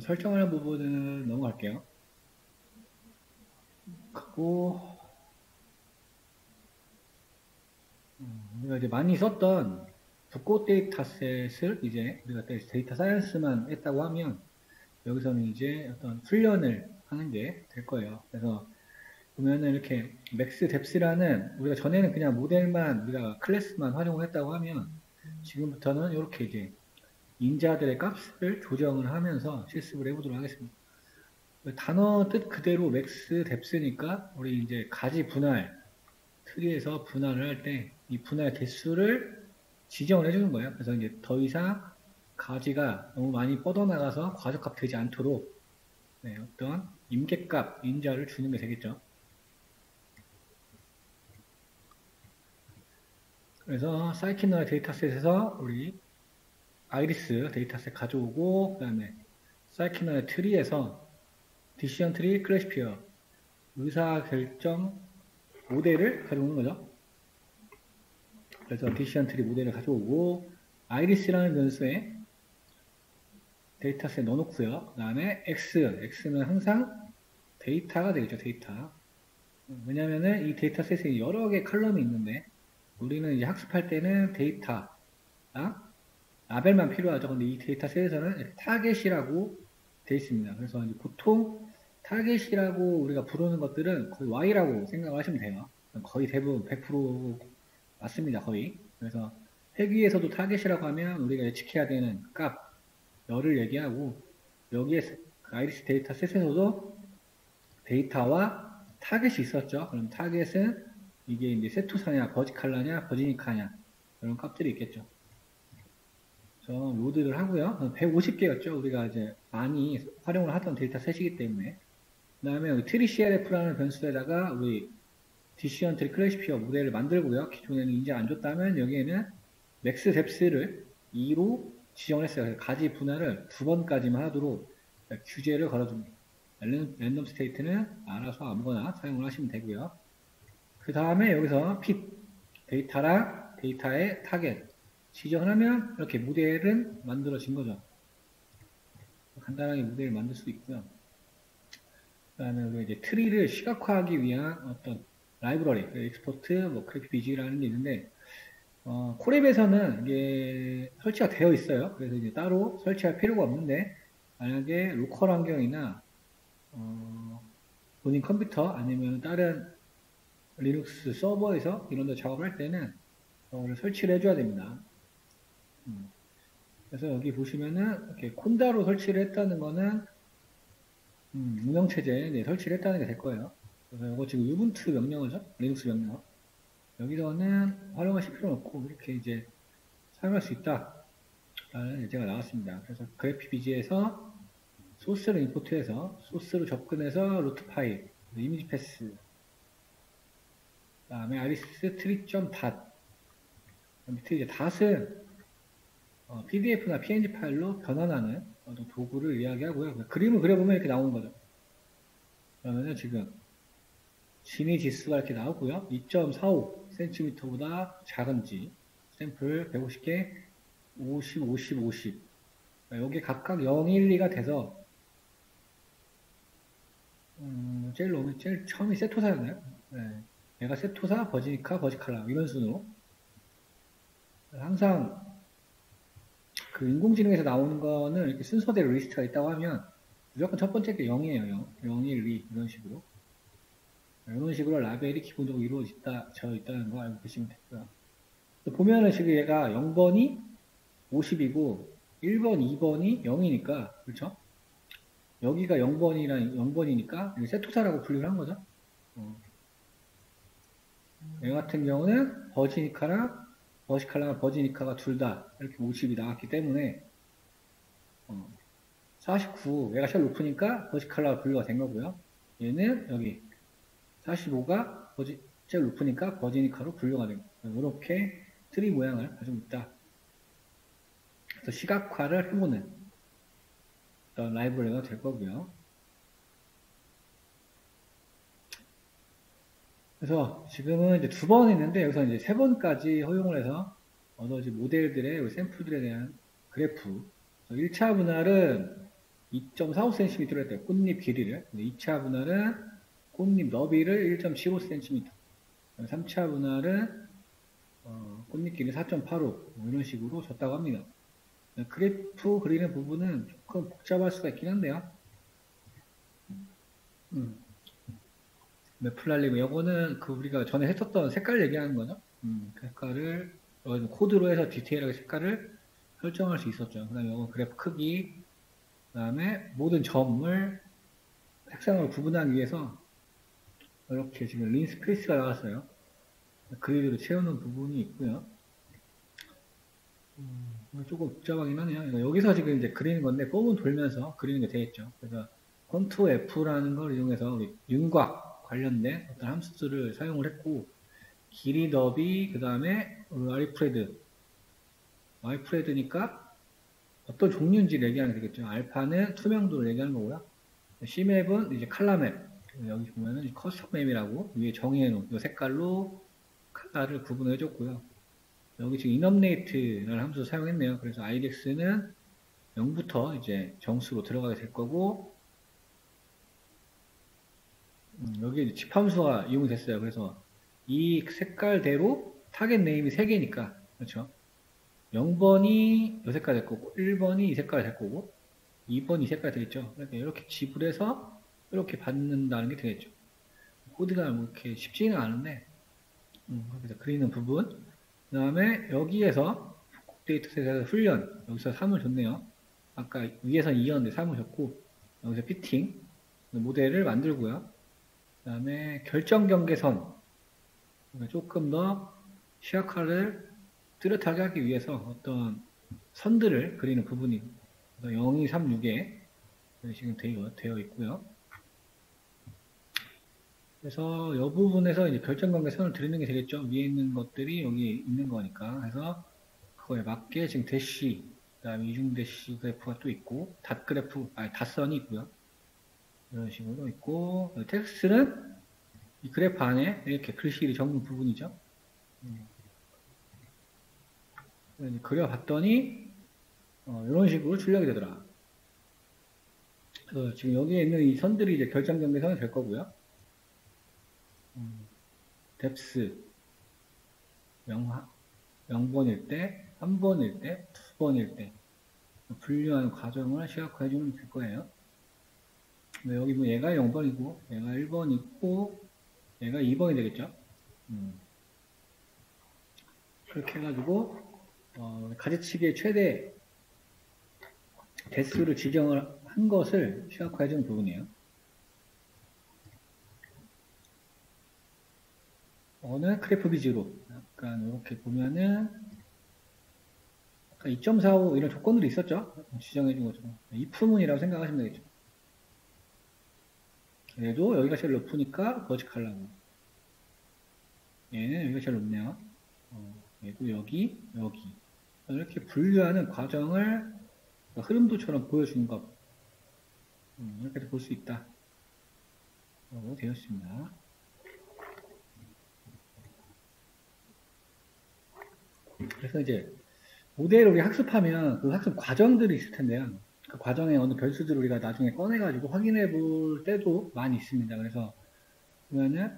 설정하는 부분은 넘어갈게요. 그리고 우리가 이제 많이 썼던 붓고 데이터셋을 이제 우리가 데이터 사이언스만 했다고 하면 여기서는 이제 어떤 훈련을 하는 게 될 거예요. 그래서 보면은 이렇게 맥스 뎁스라는 우리가 전에는 그냥 모델만 우리가 클래스만 활용을 했다고 하면 지금부터는 이렇게 이제 인자들의 값을 조정을 하면서 실습을 해보도록 하겠습니다. 단어 뜻 그대로 맥스 뎁스니까 우리 이제 가지 분할 트리에서 분할을 할 때 이 분할 개수를 지정을 해주는 거예요. 그래서 이제 더 이상 가지가 너무 많이 뻗어나가서 과적값 되지 않도록 어떤 임계값, 인자를 주는 게 되겠죠. 그래서 사이키너 데이터셋에서 우리 아이리스 데이터셋 가져오고 그 다음에 사이키너의 트리에서 디시전 트리 클래시피어 의사결정 모델을 가져오는 거죠. 그래서 디시전 트리 모델을 가져오고 아이리스라는 변수에 데이터셋 넣어놓고요. 그 다음에 x는 항상 데이터가 되겠죠. 데이터. 왜냐면은 이 데이터셋에 여러 개의 컬럼이 있는데 우리는 이제 학습할 때는 데이터랑 라벨만 필요하죠. 근데 이 데이터셋에서는 타겟이라고 되어 있습니다. 그래서 이제 보통 타겟이라고 우리가 부르는 것들은 거의 Y라고 생각을 하시면 돼요. 거의 대부분 100% 맞습니다. 거의. 그래서 회귀에서도 타겟이라고 하면 우리가 예측해야 되는 값, 열을 얘기하고 여기에 아이리스 데이터셋에서도 데이터와 타겟이 있었죠. 그럼 타겟은 이게 이제 세토사냐, 버지칼라냐, 버지니카냐 이런 값들이 있겠죠. 그래서 로드를 하고요. 150개였죠. 우리가 이제 많이 활용을 하던 데이터셋이기 때문에. 그 다음에 트리 CRF라는 변수에다가 우리 디시전 트리 클래시피어 모델을 만들고요. 기존에는 인지 안 줬다면 여기에는 맥스 뎁스를 2로 지정을 했어요. 그래서 가지 분할을 2번까지만 하도록 규제를 걸어줍니다. 랜덤 스테이트는 알아서 아무거나 사용을 하시면 되고요. 그 다음에 여기서 핏 데이터랑 데이터의 타겟 지정을 하면 이렇게 모델은 만들어진 거죠. 간단하게 모델을 만들 수 있고요. 그 다음에 우리가 이제 트리를 시각화하기 위한 어떤 라이브러리, 익스포트, 뭐 그래픽 비지라는 게 있는데 콜앱에서는 이게 설치가 되어 있어요. 그래서 이제 따로 설치할 필요가 없는데 만약에 로컬 환경이나 본인 컴퓨터 아니면 다른 리눅스 서버에서 이런 데 작업할 때는 설치를 해줘야 됩니다. 그래서 여기 보시면은 이렇게 콘다로 설치를 했다는 거는 운영체제에 설치를 했다는 게 될 거예요. 그래서 이거 지금 유분투 명령어죠? 리눅스 명령어. 여기서는 활용하실 필요는 없고 이렇게 이제 사용할 수 있다 라는 예제가 나왔습니다. 그래서 그래픽 비지에서 소스를 임포트해서 소스로 접근해서 루트 파일, 이미지 패스, 그 다음에 아리스 트리.닷 밑에 이제 닷은 PDF나 PNG 파일로 변환하는 도구를 이야기하고요. 그림을 그려보면 이렇게 나오는 거죠. 그러면은 지금 진위 지수가 이렇게 나오고요. 2.45cm보다 작은지 샘플 150개 50, 50, 50 여기 각각 0, 1, 2가 돼서 제일 처음이 세토사였나요? 네. 얘가 세토사, 버지니카, 버지칼라 이런 순으로 항상 그 인공지능에서 나오는 거는 이렇게 순서대로 리스트가 있다고 하면 무조건 첫 번째 게 0이에요. 0, 1, 2 이런 식으로 이런 식으로 라벨이 기본적으로 이루어져 있다는 거 알고 계시면 되고요. 보면은 지금 얘가 0번이 50이고 1번, 2번이 0이니까 그렇죠? 여기가 0번이니까 세토사라고 분류를 한 거죠. 얘 같은 경우는 버지니카랑 버시칼라랑 버지니카가 둘 다 이렇게 50이 나왔기 때문에 49 얘가 제일 높으니까 버시칼라가 분류가 된 거고요. 얘는 여기 45가 제일 높으니까 버지니카로 분류가 된 거예요. 이렇게 트리 모양을 가지고 있다. 그래서 시각화를 해보는 어떤 라이브러리가 될 거고요. 그래서 지금은 이제 2번 했는데 여기서 이제 3번까지 허용을 해서 얻어진 모델들의 샘플들에 대한 그래프. 1차 분할은 2.45cm를 했대요. 꽃잎 길이를. 2차 분할은 꽃잎 너비를 1.75cm. 3차 분할은 꽃잎 길이 4.85 뭐 이런 식으로 줬다고 합니다. 그래프 그리는 부분은 조금 복잡할 수가 있긴 한데요. 매플랄리브 이거는 그 우리가 전에 했었던 색깔 얘기하는 거죠. 그 색깔을 코드로 해서 디테일하게 색깔을 설정할 수 있었죠. 그 다음에 이거 그래프 크기, 그 다음에 모든 점을 색상으로 구분하기 위해서 이렇게 지금 린 스페이스가 나왔어요. 그리드로 채우는 부분이 있고요. 조금 복잡하긴 하네요. 여기서 지금 이제 그리는 건데 폼은 돌면서 그리는 게 되겠죠. 그래서 컨트롤 F라는 걸 이용해서 우리 윤곽 관련된 어떤 함수들을 사용을 했고, 길이 너비, 그 다음에 Y프레드니까 어떤 종류인지를 얘기하는 게 되겠죠. 알파는 투명도를 얘기하는 거고요. C맵은 이제 칼라맵. 여기 보면은 커스텀 맵이라고 위에 정의해놓은 이 색깔로 칼라를 구분해 줬고요. 여기 지금 인업레이트라는 함수 사용했네요. 그래서 idx는 0부터 이제 정수로 들어가게 될 거고, 여기 집 함수가 이용이 됐어요. 그래서 이 색깔대로 타겟 네임이 3개니까, 그렇죠? 0번이 이 색깔 될 거고, 1번이 이 색깔 될 거고, 2번이 이 색깔 되겠죠. 그러니까 이렇게 지불해서 이렇게 받는다는 게 되겠죠. 코드가 뭐 이렇게 쉽지는 않은데, 그래서 그리는 부분. 그 다음에 여기에서 데이터셋에서 훈련, 여기서 3을 줬네요. 아까 위에서 2였는데 3을 줬고, 여기서 피팅, 모델을 만들고요. 그 다음에 결정 경계선, 조금 더 시야카를 뚜렷하게 하기 위해서 어떤 선들을 그리는 부분이 0, 2, 3, 6에 지금 되어 있고요. 그래서 이 부분에서 이제 결정 관계선을 드리는 게 되겠죠. 위에 있는 것들이 여기 있는 거니까. 그래서 그거에 맞게 지금 대시, 그 다음에 이중 대시 그래프가 또 있고, 닷선이 있고요. 이런 식으로 있고, 텍스트는 이 그래프 안에 이렇게 글씨를 적는 부분이죠. 그려봤더니 이런 식으로 출력이 되더라. 그래서 지금 여기에 있는 이 선들이 이제 결정 경계선이 될 거고요. 뎁스 0번일 때, 3번일 때, 2번일 때 분류하는 과정을 시각화해 주면 될 거예요. 여기 뭐 얘가 0번이고 얘가 1번이고 얘가 2번이 되겠죠. 그렇게 해가지고 가지치기의 최대 대수를 지정을 한 것을 시각화해 주는 부분이에요. 어느 크래프 비즈로 약간 이렇게 보면은 아까 2.45 이런 조건들이 있었죠. 지정해 준 것처럼 if문이라고 생각하시면 되겠죠. 얘도 여기가 제일 높으니까 버티컬라고, 얘는 여기가 제일 높네요. 얘도 여기 이렇게 분류하는 과정을 흐름도처럼 보여주는 것, 이렇게 볼 수 있다 라고 되어 있습니다. 그래서 이제 모델을 우리 학습하면 그 학습 과정들이 있을 텐데요. 그 과정에 어느 변수들을 우리가 나중에 꺼내가지고 확인해 볼 때도 많이 있습니다. 그래서 보면은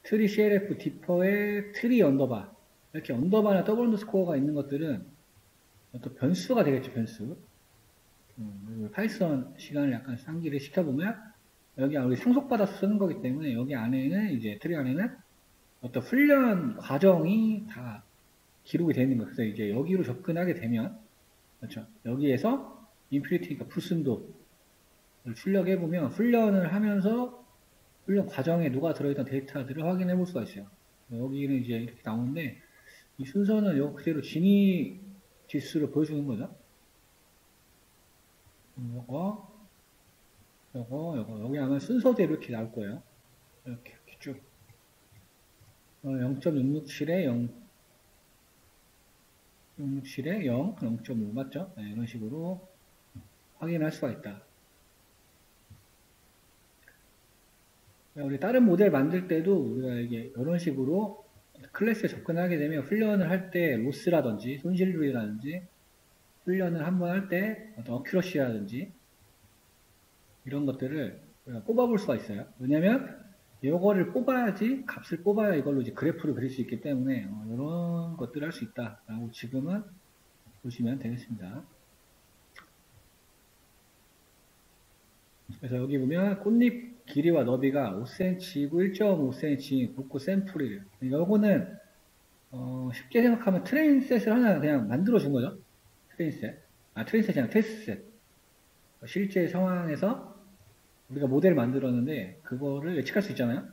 트리 CLF 디퍼에 트리 언더바, 이렇게 언더바나 더블 언더스코어가 있는 것들은 어떤 변수가 되겠죠, 변수. 파이썬 시간을 약간 상기를 시켜보면 여기 우리 상속받아서 쓰는 거기 때문에 여기 안에는 이제 트리 안에는 어떤 훈련 과정이 다 기록이 되어 있는 거예요. 그래서 이제 여기로 접근하게 되면, 그렇죠, 여기에서 인피니티니까 풀순도를 출력해 보면 훈련을 하면서 훈련 과정에 누가 들어있던 데이터들을 확인해 볼 수가 있어요. 여기는 이제 이렇게 나오는데 이 순서는 요 그대로 진위 지수를 보여주는 거죠. 요거 여기 하면 순서대로 이렇게 나올 거예요. 이렇게 쭉 0.667에 0.667에 0, 0.5 맞죠? 네, 이런 식으로 확인할 수가 있다. 우리 다른 모델 만들 때도 우리가 이게 이런 식으로 클래스에 접근하게 되면 훈련을 할 때 로스라든지 손실률이라든지 훈련을 한번 할 때 어떤 어큐러시라든지 이런 것들을 우리가 뽑아볼 수가 있어요. 왜냐면 이거를 뽑아야지, 값을 뽑아야 이걸로 이제 그래프를 그릴 수 있기 때문에 이런 것들을 할 수 있다라고 지금은 보시면 되겠습니다. 그래서 여기 보면 꽃잎 길이와 너비가 5cm이고 1.5cm 복구 샘플이래요. 이거는 쉽게 생각하면 트레인셋을 하나 그냥 만들어준 거죠. 트레인셋. 트레인셋이 아니라 테스트셋. 실제 상황에서 우리가 모델을 만들었는데 그거를 예측할 수 있잖아요.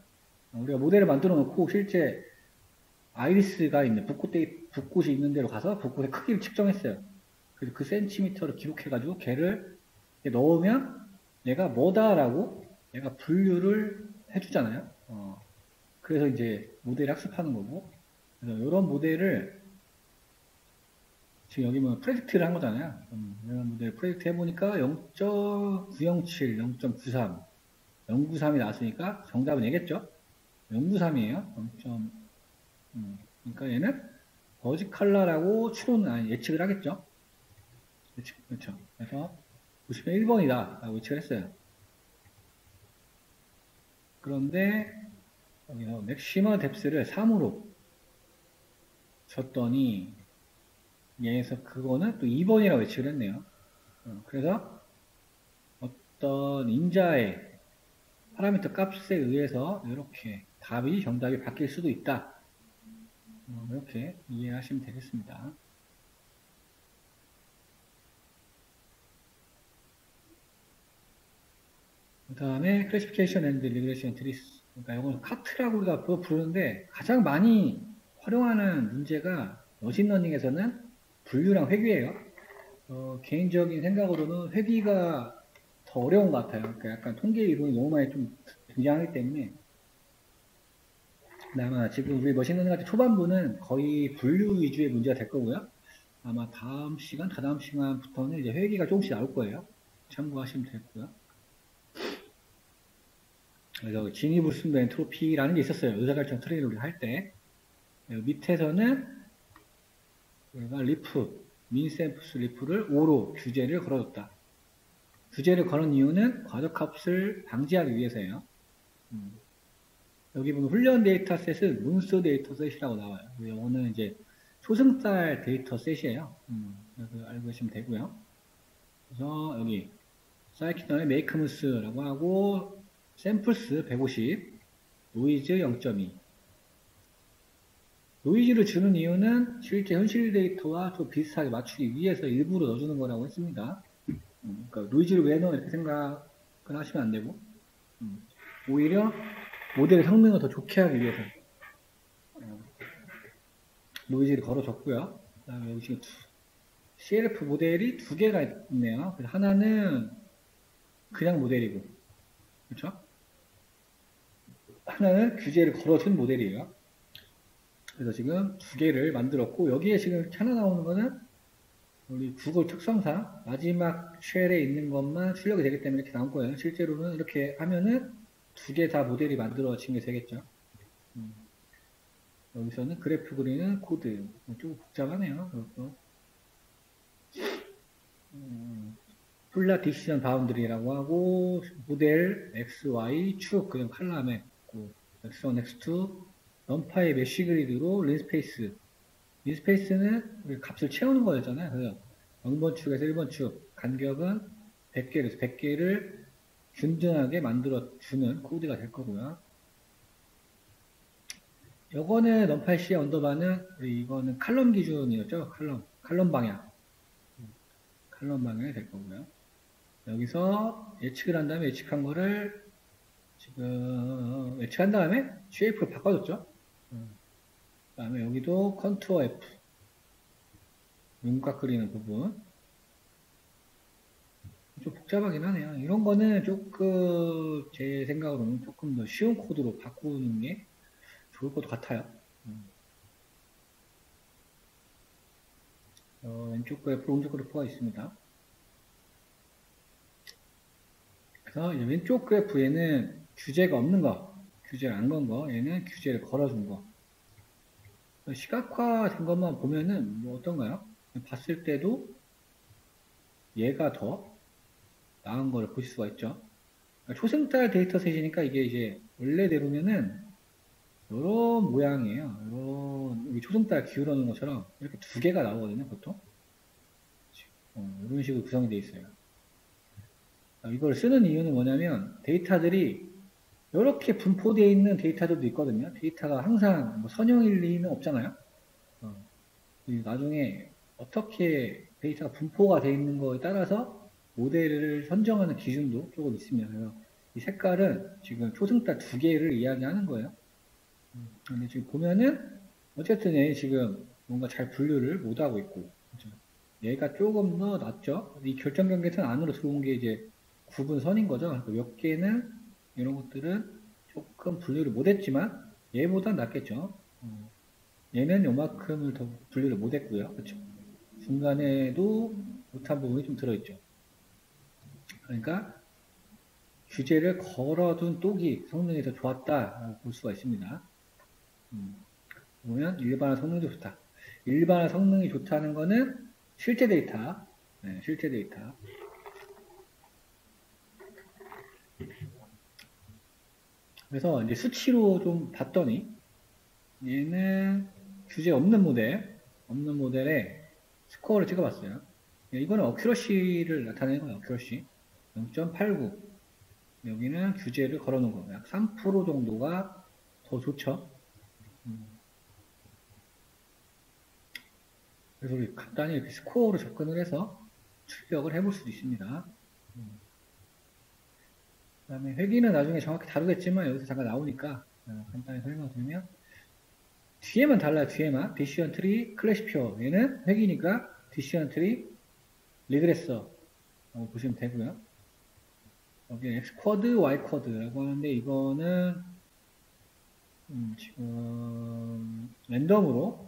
우리가 모델을 만들어 놓고 실제 아이리스가 있는 붓꽃이 있는 데로 가서 붓꽃의 크기를 측정했어요. 그래서 그 센티미터를 기록해가지고 걔를 넣으면 얘가 뭐다라고 얘가 분류를 해주잖아요. 그래서 이제 모델을 학습하는 거고. 그래서 이런 모델을 지금 여기 뭐 프레딕트를 한 거잖아요. 이런 모델 프레딕트 해보니까 0.907, 0.93, 093이 나왔으니까 정답은 얘겠죠? 093이에요. 그러니까 얘는 버지 컬러라고 예측을 하겠죠? 그렇죠. 그래서 보시면 1번이다 라고 예측을 했어요. 그런데 여기서 맥시머 뎁스를 3으로 줬더니 얘에서 그거는 또 2번이라고 예측을 했네요. 그래서 어떤 인자의 파라미터 값에 의해서 이렇게 정답이 바뀔 수도 있다. 이렇게 이해하시면 되겠습니다. 그 다음에 클래시피케이션 앤드 리그레션 트리스. 그러니까 이건 카트라고 우리가 부르는데 가장 많이 활용하는 문제가 머신러닝에서는 분류랑 회귀예요. 개인적인 생각으로는 회귀가 더 어려운 것 같아요. 그러니까 약간 통계 이론이 너무 많이 좀 등장하기 때문에. 아마 지금 우리 머신러닝 같은 초반부는 거의 분류 위주의 문제가 될 거고요. 아마 다음 시간, 다다음 시간부터는 이제 회귀가 조금씩 나올 거예요. 참고하시면 되고요. 그래서 진이불순도 엔트로피라는 게 있었어요. 의사결정 트레이닝을 우리가 할 때. 밑에서는 우리가 민샘프스 리프를 5로 규제를 걸어줬다. 규제를 걸은 이유는 과적값을 방지하기 위해서예요. 여기 보면 훈련 데이터셋은 문서 데이터셋이라고 나와요. 이거는 이제 초승달 데이터셋이에요. 그래서 알고 계시면 되고요. 그래서 여기 사이키너의 메이크무스라고 하고 샘플스 150, 노이즈 0.2. 노이즈를 주는 이유는 실제 현실 데이터와 좀 비슷하게 맞추기 위해서 일부러 넣어주는 거라고 했습니다. 그러니까 노이즈를 왜 넣어 이렇게 생각을 하시면 안 되고 오히려 모델의 성능을 더 좋게 하기 위해서 노이즈를 걸어줬고요. 그다음에 여기 지금 CLF 모델이 두 개가 있네요. 그래서 하나는 그냥 모델이고, 그렇죠? 하나는 규제를 걸어준 모델이에요. 그래서 지금 두 개를 만들었고 여기에 지금 하나 나오는 거는 우리 구글 특성상 마지막 쉘에 있는 것만 출력이 되기 때문에 이렇게 나온 거예요. 실제로는 이렇게 하면은 두 개 다 모델이 만들어진 게 되겠죠. 여기서는 그래프 그리는 코드 좀 복잡하네요. 그것도. 플랫 디시전 바운드리라고 하고 모델 x, y 축 그냥 칼럼에 x1, x2 넘파의 메쉬 그리드로 린스페이스는 우리 값을 채우는 거였잖아요. 그래서 0번 축에서 1번 축 간격은 100개에서 100개를 균등하게 만들어주는 코드가 될 거고요. 요거는 넘파이 C 언더바는 이거는 칼럼 기준이었죠. 칼럼 방향. 칼럼 방향이 될 거고요. 여기서 예측을 한 다음에 예측한 거를 지금 예측한 다음에 쉐이프로 바꿔줬죠. 그 다음에 여기도 컨투어 F 윤곽 그리는 부분 좀 복잡하긴 하네요. 이런 거는 조금 제 생각으로는 조금 더 쉬운 코드로 바꾸는 게 좋을 것 같아요. 왼쪽 그래프, 오른쪽 그래프가 있습니다. 그래서 왼쪽 그래프에는 규제가 없는 거, 규제를 안 건 거, 얘는 규제를 걸어준 거. 시각화된 것만 보면은 뭐 어떤가요? 봤을 때도 얘가 더 나은 걸 보실 수가 있죠. 초승달 데이터셋이니까 이게 이제 원래대로면은 이런 모양이에요. 이런 초승달 기울어 놓은 것처럼 이렇게 두 개가 나오거든요, 보통. 이런 식으로 구성이 되어 있어요. 이걸 쓰는 이유는 뭐냐면 데이터들이 이렇게 분포되어 있는 데이터들도 있거든요. 데이터가 항상 뭐 선형일 리는 없잖아요. 나중에 어떻게 데이터가 분포가 되어 있는 거에 따라서 모델을 선정하는 기준도 조금 있습니다. 그래서 이 색깔은 지금 초승달 두 개를 이야기하는 거예요. 근데 지금 보면은 어쨌든 얘 지금 뭔가 잘 분류를 못하고 있고, 그렇죠? 얘가 조금 더 낫죠. 이 결정 경계선 안으로 들어온 게 이제 구분선인 거죠. 그러니까 몇 개는 이런 것들은 조금 분류를 못했지만 얘보다 낫겠죠. 얘는 요만큼을 더 분류를 못했고요. 그렇죠. 중간에도 못한 부분이 좀 들어있죠. 그러니까 규제를 걸어둔 똑이 성능이 더 좋았다라고 볼 수가 있습니다. 보면 일반화 성능도 좋다. 일반화 성능이 좋다는 거는 실제 데이터, 네, 실제 데이터. 그래서 이제 수치로 좀 봤더니 얘는 규제 없는 모델에 스코어를 찍어봤어요. 이거는 어큐러시를 나타내는 거예요. 어큐러시 0.89. 여기는 규제를 걸어놓은 거예요. 약 3% 정도가 더 좋죠. 그래서 우리 간단히 이렇게 스코어로 접근을 해서 출력을 해볼 수도 있습니다. 그 다음에 회기는 나중에 정확히 다루겠지만 여기서 잠깐 나오니까 간단히 설명드리면 뒤에만 달라요. 뒤에만 디시전 트리 클래시피어 얘는 회기니까 디시전 트리 리그레서 보시면 되고요. 여기 X 쿼드, Y 쿼드라고 하는데 이거는 지금 랜덤으로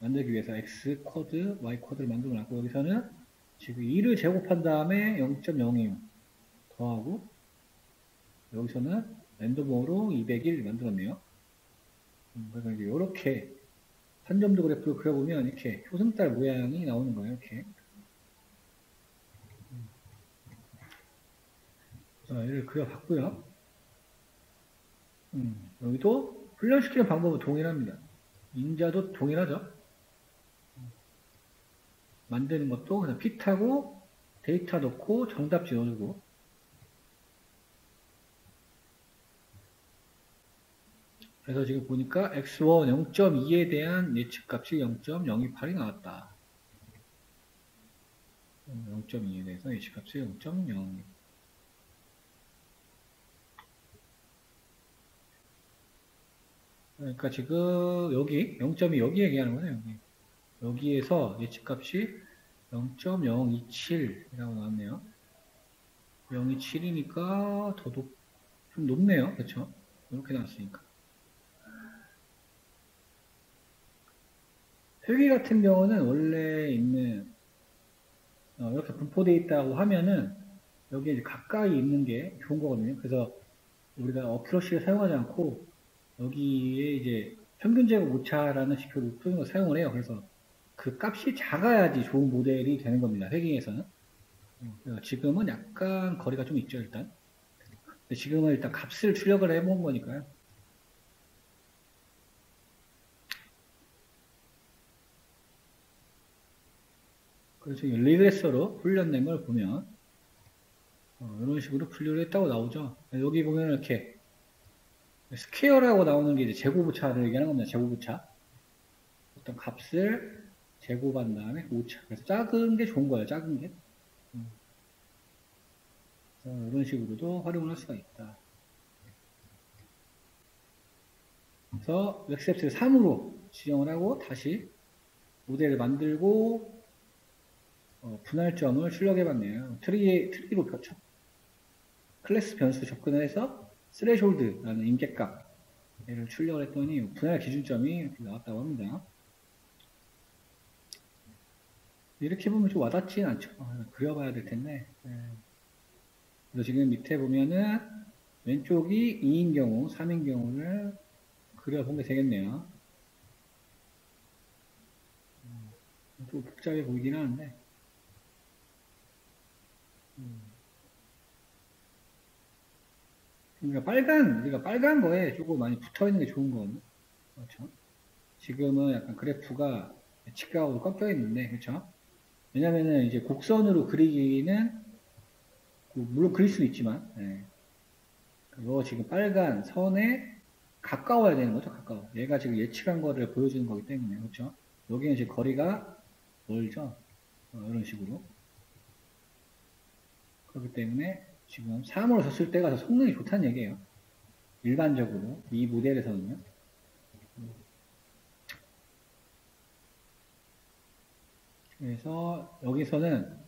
만들기 위해서 X 쿼드, Y 쿼드를 만들어 놨고 여기서는 지금 2를 제곱한 다음에 0.02 더하고 여기서는 랜덤으로 201 만들었네요. 그래서 이렇게 한 점도 그래프를 그려보면 이렇게 효승달 모양이 나오는 거예요. 이렇게. 자, 얘를 그려봤고요. 여기도 훈련시키는 방법은 동일합니다. 인자도 동일하죠. 만드는 것도 그냥 핏하고 데이터 넣고 정답지 넣어주고 그래서 지금 보니까 x1 0.2에 대한 예측값이 0.028이 나왔다. 0.2에 대해서 예측값이 0.0. 그러니까 지금 여기 0.2 여기 얘기하는 거네요. 여기에서 예측값이 0.027이라고 나왔네요. 027이니까 좀 높네요. 그렇죠? 이렇게 나왔으니까. 회계 같은 경우는 원래 있는 이렇게 분포되어 있다고 하면은 여기에 이제 가까이 있는 게 좋은 거거든요. 그래서 우리가 어큐러시를 사용하지 않고 여기에 이제 평균 제곱 오차라는 식으로 높은 걸 사용을 해요. 그래서 그 값이 작아야지 좋은 모델이 되는 겁니다. 회계에서는. 지금은 약간 거리가 좀 있죠, 일단. 지금은 일단 값을 출력을 해본 거니까요. 그래서 리그레서로 훈련된 걸 보면 이런 식으로 분류를 했다고 나오죠. 여기 보면 이렇게 스퀘어라고 나오는 게 이제 제곱오차를 얘기하는 겁니다. 제곱오차. 어떤 값을 제곱한 다음에 오차. 그래서 작은 게 좋은 거예요. 작은 게. 이런 식으로도 활용을 할 수가 있다. 그래서 웹셉스를 3으로 지정을 하고 다시 모델을 만들고 분할점을 출력해봤네요. 트리로 펼쳐. 클래스 변수 접근을 해서 스레숄드라는 임계값 얘를 출력을 했더니 분할 기준점이 이렇게 나왔다고 합니다. 이렇게 보면 좀 와닿지는 않죠. 그려봐야 될 텐데. 그래서 지금 밑에 보면은 왼쪽이 2인 경우, 3인 경우를 그려본 게 되겠네요. 좀 복잡해 보이긴 하는데. 우리가 빨간 거에 조금 많이 붙어 있는 게 좋은 거거든요. 그렇죠. 지금은 약간 그래프가 직각으로 꺾여 있는데, 그렇죠. 왜냐면은 이제 곡선으로 그리기는, 물론 그릴 수는 있지만, 예. 이거 지금 빨간 선에 가까워야 되는 거죠, 가까워. 얘가 지금 예측한 거를 보여주는 거기 때문에, 그렇죠. 여기는 이제 거리가 멀죠. 이런 식으로. 그렇기 때문에 지금 3으로 졌을 때가 더 성능이 좋다는 얘기예요. 일반적으로 이 모델에서는요. 그래서 여기서는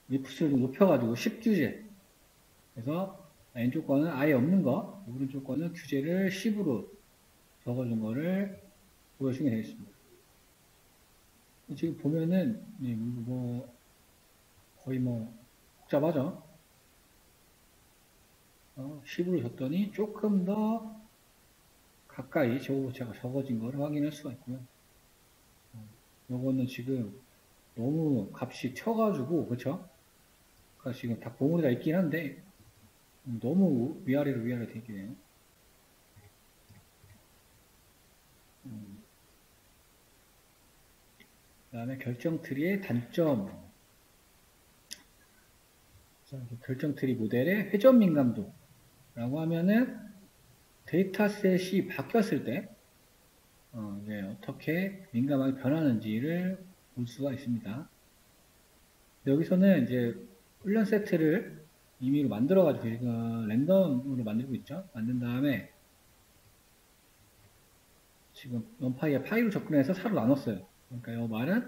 리프스를 좀 높여가지고 10규제. 그래서 왼쪽 거는 아예 없는 거, 오른쪽 거는 규제를 10으로 적어준 거를 보여주게 되겠습니다. 지금 보면은 뭐 거의 뭐 복잡하죠. 10으로 줬더니 조금 더 가까이 제가 적어진 걸 확인할 수가 있고요. 요거는 지금 너무 값이 튀어가지고, 그쵸? 그러니까 지금 다 봉우리가 있긴 한데, 너무 위아래로 되게. 그 다음에 결정 트리의 단점. 결정 트리 모델의 회전 민감도라고 하면은 데이터셋이 바뀌었을 때, 이제 어떻게 민감하게 변하는지를 볼 수가 있습니다. 여기서는 이제 훈련 세트를 임의로 만들어가지고 저희가 랜덤으로 만들고 있죠. 만든 다음에 지금 원파이에 파이로 접근해서 4로 나눴어요. 그러니까 이 말은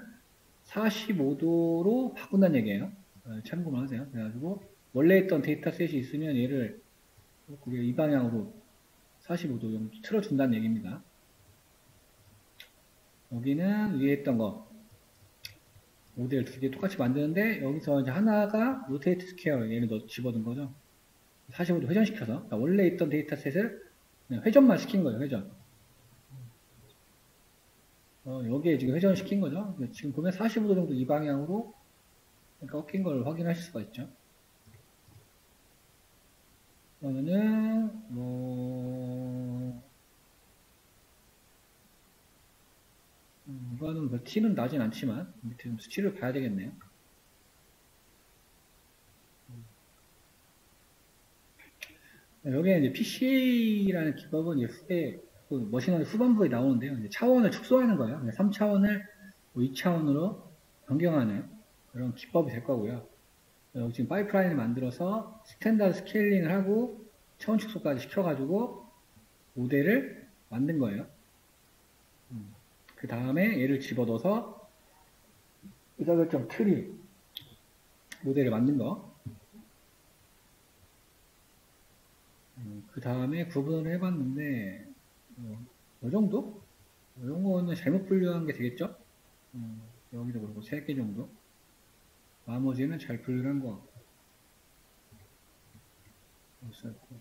45도로 바꾼다는 얘기예요. 참고만 하세요. 그래가지고 원래 있던 데이터셋이 있으면 얘를 우리가 이 방향으로 45도 정도 틀어준다는 얘기입니다. 여기는 위에 있던 거 모델 두 개 똑같이 만드는데 여기서 이제 하나가 로테이트 스퀘어 얘를 집어든 거죠. 45도 회전시켜서 그러니까 원래 있던 데이터셋을 그냥 회전만 시킨 거예요. 회전. 여기에 지금 회전시킨 거죠. 지금 보면 45도 정도 이 방향으로 꺾인 걸 확인하실 수가 있죠. 그러면은 이거는 뭐 티는 나진 않지만 밑에 좀 수치를 봐야 되겠네요. 여기에 이제 PC라는 기법은 이제 후에 머신러닝 후반부에 나오는데요. 이제 차원을 축소하는 거예요. 3차원을 2차원으로 변경하는 그런 기법이 될 거고요. 여기 지금 파이프라인을 만들어서 스탠다드 스케일링을 하고 차원 축소까지 시켜가지고 모델을 만든 거예요. 그 다음에 얘를 집어넣어서 의사결정 트리 모델을 만든 거. 그 다음에 구분을 해봤는데 이 정도? 이런 거는 잘못 분류한 게 되겠죠? 여기도 그렇고 3개 정도. 나머지는 잘 분류를 한 것 같고.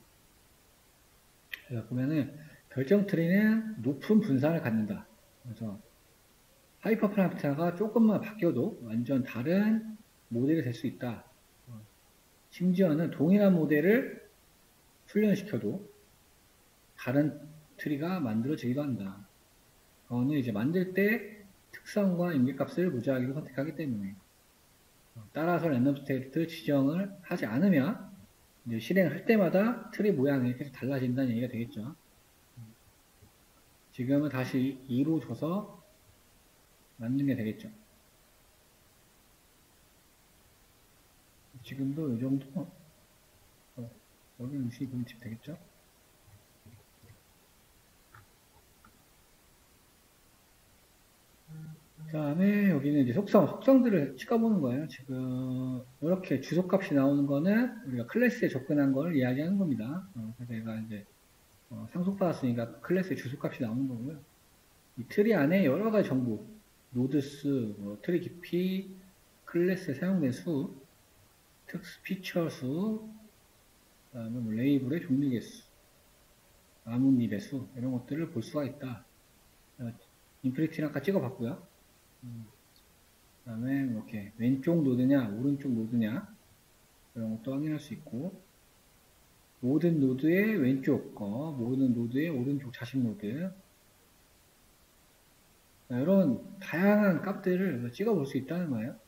자, 보면은 결정 트리는 높은 분산을 갖는다. 그래서 하이퍼 파라미터가 조금만 바뀌어도 완전 다른 모델이 될 수 있다. 심지어는 동일한 모델을 훈련시켜도 다른 트리가 만들어지기도 한다. 그거는 이제 만들 때 특성과 임계값을 무제하기로 선택하기 때문에 따라서 랜덤 스테이트 지정을 하지 않으면 이제 실행을 할 때마다 트리 모양이 계속 달라진다는 얘기가 되겠죠. 지금은 다시 2로 줘서 만든 게 되겠죠. 지금도 이 정도 여기는 62집 되겠죠. 그 다음에 여기는 이제 속성들을 찍어보는 거예요. 지금 이렇게 주소값이 나오는 거는 우리가 클래스에 접근한 걸 이야기하는 겁니다. 그래서 얘가 이제 상속받았으니까 클래스에 주소값이 나오는 거고요. 이 트리 안에 여러 가지 정보, 노드수, 트리 깊이, 클래스에 사용된 수, 특수 피처 수, 그다음에 레이블의 종류 개수, 나뭇잎의 수 이런 것들을 볼 수가 있다. 인프리티는 아까 찍어봤고요. 그 다음에 이렇게 왼쪽 노드냐 오른쪽 노드냐 이런 것도 확인할 수 있고 모든 노드의 왼쪽 거, 모든 노드의 오른쪽 자식 노드. 이런 다양한 값들을 찍어볼 수 있다는 거예요.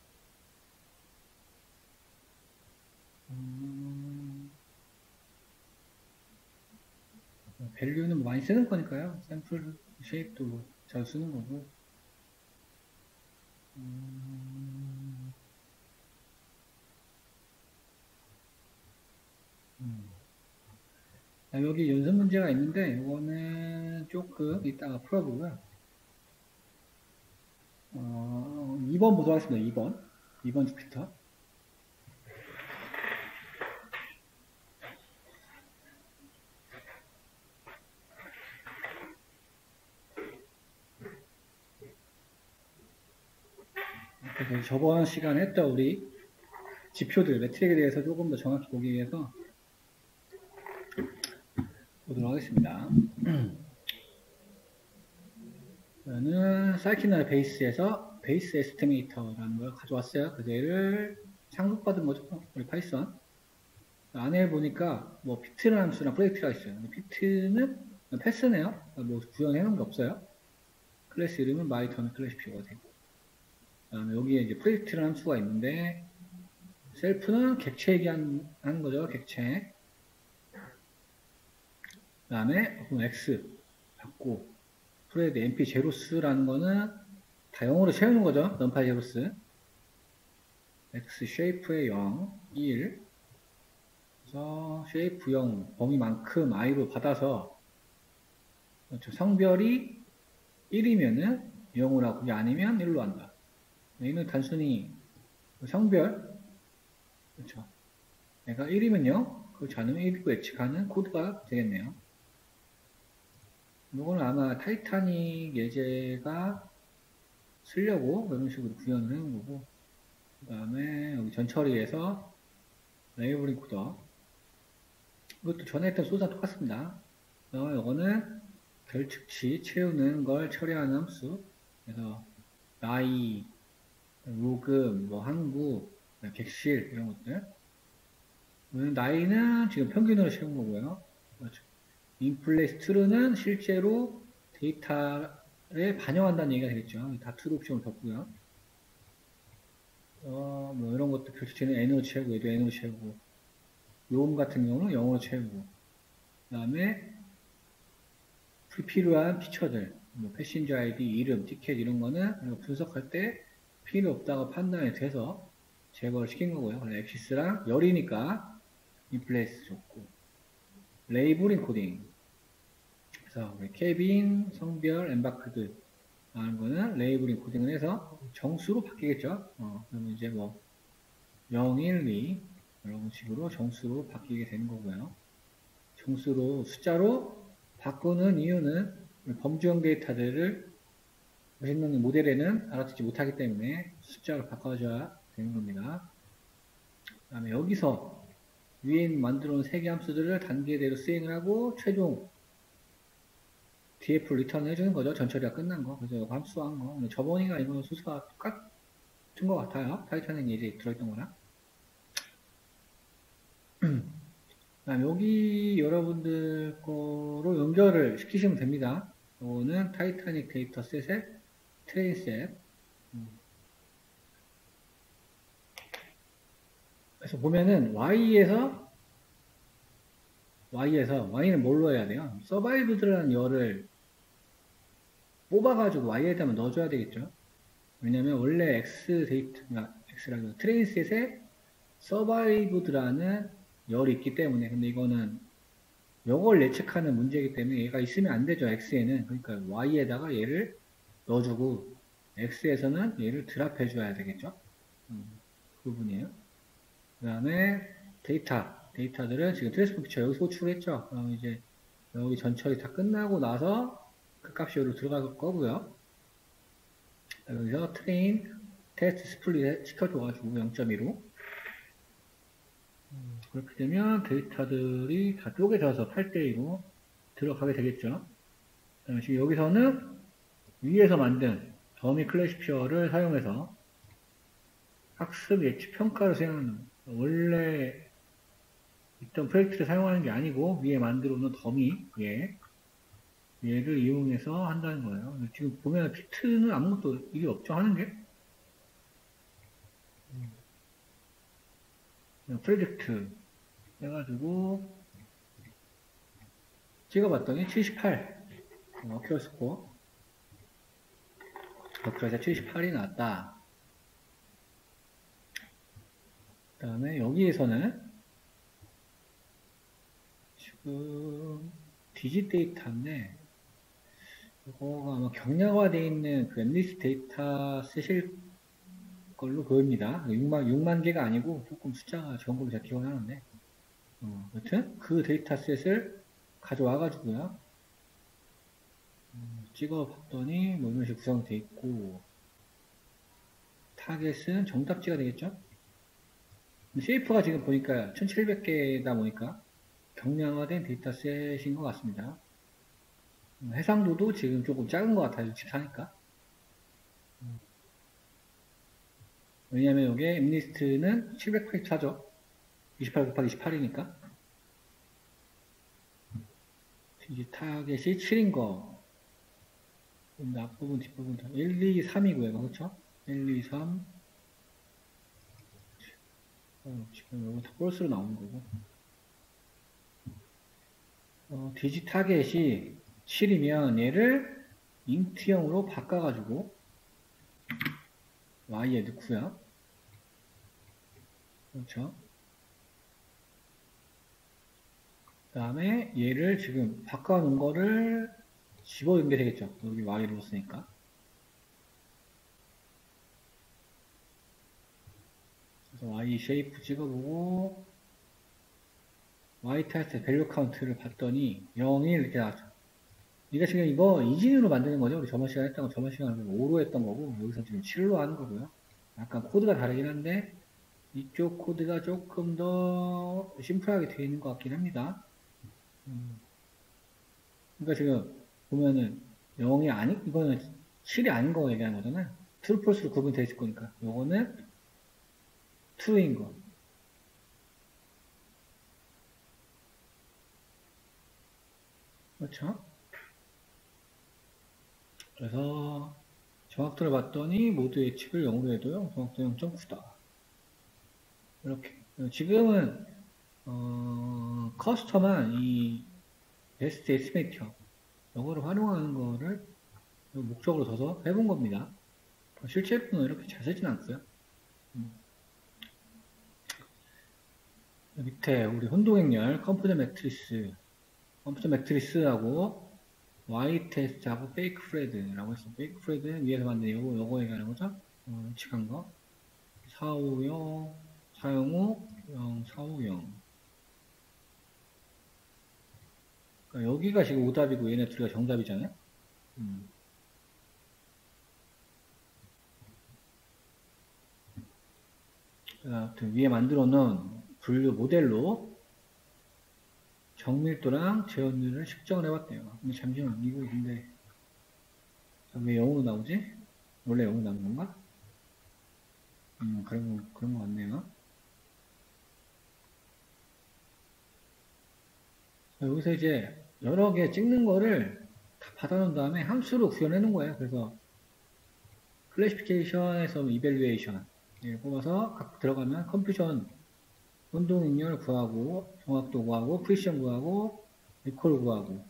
밸류는 뭐 많이 쓰는 거니까요. 샘플 쉐입도 뭐 잘 쓰는 거고. 여기 연습 문제가 있는데 이거는 조금 이따가 풀어보고요. 2번 보도록 하겠습니다. 2번 주피터. 그래서 저번 시간에 했던 우리 지표들, 매트릭에 대해서 조금 더 정확히 보기 위해서 보도록 하겠습니다. 저는 사이키널 베이스에서 베이스 에스티메이터라는 걸 가져왔어요. 그래서 얘를 상속받은 거죠. 우리 파이썬. 안에 보니까 뭐 피트라는 함수랑 프로젝트가 있어요. 피트는 패스네요. 뭐 구현해 놓은 게 없어요. 클래스 이름은 마이터는 클래시피어가 되고. 그다음에 여기에 이제 프로젝트라는 함수가 있는데 셀프는 객체 얘기하는 거죠. 객체. 그 다음에 X 받고 프레드 np 제로스라는 거는 다 0으로 채우는 거죠. 넘파이 제로스. X 쉐이프의 0, 1. 그래서 쉐이프 0 범위만큼 i로 받아서 그렇죠. 성별이 1이면은 0으로 하고 그게 아니면 1로 한다. 얘는 단순히 성별 그렇죠. 내가 1이면 0, 그렇지 않으면 1이고 예측하는 코드가 되겠네요. 이거는 아마 타이타닉 예제가 쓰려고 이런 식으로 구현을 해놓은 거고, 그 다음에 여기 전처리에서 레이블링 코더. 이것도 전에 했던 소스랑 똑같습니다. 이거는 결측치 채우는 걸 처리하는 함수. 그래서 나이, 로금, 뭐 항구, 객실 이런 것들. 나이는 지금 평균으로 채운 거고요. 그렇죠. 인플레이스 true는 실제로 데이터에 반영한다는 얘기가 되겠죠. 다 true 옵션을 뒀고요. 뭐 이런 것도 결측치는 n으로 채우고 얘도 n으로 채우고 요음 같은 경우는 0으로 채우고 그 다음에 불필요한 피처들 뭐 패신저 아이디, 이름, 티켓 이런 거는 분석할 때 필요 없다고 판단이 돼서 제거를 시킨 거고요. 그래서 엑시스랑 열이니까 인플레이스 줬고 레이블링 코딩. 그래서 케빈, 성별, 엠바크드 하는 거는 레이블링 코딩을 해서 정수로 바뀌겠죠. 그러면 이제 뭐 0, 1, 2 이런 식으로 정수로 바뀌게 되는 거고요. 정수로 숫자로 바꾸는 이유는 범주형 데이터들을 머신러닝 모델에는 알아듣지 못하기 때문에 숫자로 바꿔줘야 되는 겁니다. 그 다음에 여기서 위에 만들어 놓은 3개 함수들을 단계대로 수행을 하고 최종 df를 리턴을 해주는 거죠. 전처리가 끝난 거. 그래서 이거 함수한 거. 근데 저번이가 이거 수수가 똑같은 것 같아요. 타이탄은 예제 들어있던 거랑. 여기 여러분들 거로 연결을 시키시면 됩니다. 이거는 타이타닉 데이터 셋의 트레인 셋. 그래서 보면은 Y는 뭘로 해야 돼요? 서바이브드라는 열을 뽑아가지고 Y에다만 넣어줘야 되겠죠? 왜냐면 원래 X라고 트레인 셋에 서바이브드라는 열이 있기 때문에 근데 이거는 이걸 예측하는 문제이기 때문에 얘가 있으면 안 되죠. X에는. 그러니까 Y에다가 얘를 넣어주고 X에서는 얘를 드랍해 줘야 되겠죠. 그 부분이에요. 그 다음에 데이터들은 지금 트랜스포 피처 여기서 호출했죠. 그럼 이제 여기 전처리 다 끝나고 나서 그 값이 여기로 들어갈 거고요. 여기서 트레인 테스트 스플릿 시켜줘가지고 0.2로 그렇게 되면 데이터들이 다 쪼개져서 8대2로 들어가게 되겠죠. 지금 여기서는 위에서 만든 더미 클래시피어를 사용해서 학습 예측 평가를 수행하는 원래 어떤 프로젝트를 사용하는 게 아니고 위에 만들어 놓은 더미 얘를 이용해서 한다는 거예요. 지금 보면 피트는 아무것도 일이 없죠, 하는 게. 프로젝트 해가지고 찍어봤더니 78 어큐어 스코어 어큐어에서 78이 나왔다. 그 다음에 여기에서는 지금 디짓 데이터인데 이거가 아마 경량화되어 있는 그 엠리스 데이터 쓰실 걸로 보입니다. 6만 개가 아니고 조금 숫자가 적은 걸로 제가 기억을 하는데 여튼 그 데이터셋을 가져와 가지고요 찍어 봤더니 뭐 이런 식으로 구성되어 있고 타겟은 정답지가 되겠죠. 쉐이프가 지금 보니까 1700개다 보니까 경량화된 데이터셋인 것 같습니다. 해상도도 지금 조금 작은 것 같아요. 64니까. 왜냐면 여기에 엠리스트는 784죠. 28 곱하기 28이니까. 이제 타겟이 7인 거. 앞부분, 뒷부분 다 1, 2, 3이고요. 그렇죠? 1, 2, 3. 지금 여기 다 폴스로 나오는 거고. 디지 타겟이 7이면 얘를 인트형으로 바꿔가지고 y에 넣고요. 그렇죠. 그 다음에 얘를 지금 바꿔놓은 거를 집어넣는 게 되겠죠. 여기 y를 넣었으니까. 그래서 y 쉐이프 찍어보고 y 테스트 밸류 카운트를 봤더니 0이 이렇게 나왔죠. 이게 지금 이거 이진으로 만드는 거죠. 우리 저번 시간에 했던 거 저번 시간에 5로 했던 거고 여기서 지금 7로 하는 거고요. 약간 코드가 다르긴 한데 이쪽 코드가 조금 더 심플하게 되어 있는 것 같긴 합니다. 그러니까 지금 보면은 0이 아니, 이거는 7이 아닌 거 얘기하는 거잖아요. true, false로 구분되어 있을 거니까. 요거는 true인 거. 그렇죠? 그래서 정확도를 봤더니 모두 예측을 0으로 해도요. 정확도 0.9다. 이렇게. 지금은 커스텀한 이 베스트 에스티메이터 이거를 활용하는 거를 목적으로 둬서 해본 겁니다. 실제로는 이렇게 잘 쓰진 않고요. 밑에 우리 혼동행렬 컴퓨터 매트리스하고 Y 테스트하고 페이크 프레드라고 했어요. 페이크 프레드는 위에서 만든 요거 얘기하는 거죠. 예측한 거. 450, 405, 0450. 그러니까 여기가 지금 오답이고 얘네 둘이가 정답이잖아요. 아무튼 위에 만들어 놓은 분류 모델로 정밀도랑 재현율을 측정을 해봤대요. 근데 잠시만, 이거 근데 왜 0으로 나오지? 원래 0으로 나온 건가? 그런 거 같네요. 여기서 이제 여러 개 찍는 거를 다 받아놓은 다음에 함수로 구현해 놓은 거예요. 그래서 클래시피케이션에서 이밸류에이션 뽑아서 각 들어가면 컴퓨전 혼동행렬 구하고 정확도 구하고 프리시전 구하고 리콜 구하고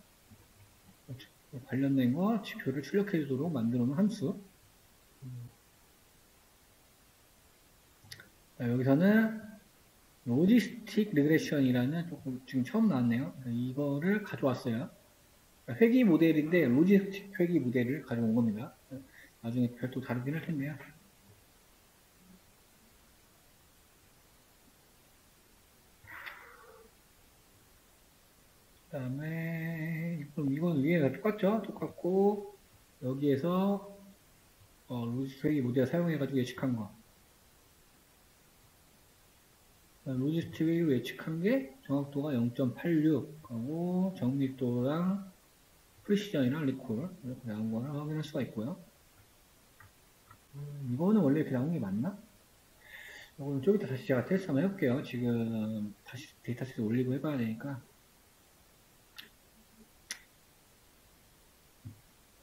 관련된 거 지표를 출력해 주도록 만들어 놓은 함수. 여기서는 로지스틱 리그레션이라는 조금 지금 처음 나왔네요. 이거를 가져왔어요. 회귀 모델인데 로지스틱 회귀 모델을 가져온 겁니다. 나중에 별도 다루긴 할 텐데요. 그 다음에 이건 위에가 똑같죠? 똑같고 여기에서 로지스틱 회귀 모델 사용해가지고 예측한 거. 로지스틱 회귀로 예측한 게 정확도가 0.86하고 정밀도랑 프리시전이랑 리콜 이렇게 나온 거를 확인할 수가 있고요. 이거는 원래 이렇게 나온 게 맞나? 이거는 좀 이따 다시 제가 테스트 한번 해볼게요. 지금 다시 데이터셋 올리고 해봐야 되니까.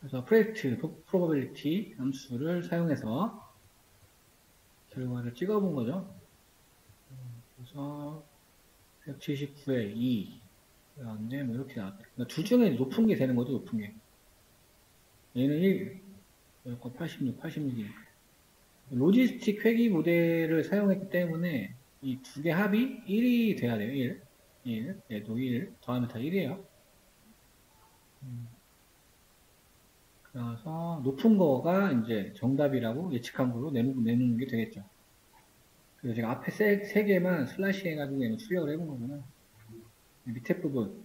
그래서 프레디क्트 probability 함수를 사용해서 결과를 찍어본 거죠. 그래서 179에 2 그런데 뭐 이렇게 나왔다. 그러니까 둘 중에 높은 게 되는 거죠. 높은 게. 얘는 1, 여기 86, 86이니까. 로지스틱 회귀 모델을 사용했기 때문에 이 두 개 합이 1이 돼야 돼요. 1. 얘도 1. 더하면 다 1이에요. 그래서 높은 거가 이제 정답이라고 예측한 걸로 내놓는 게 되겠죠. 그래서 제가 앞에 세 개만 슬라시 해가지고 얘는 출력을 해본 거구나. 밑에 부분.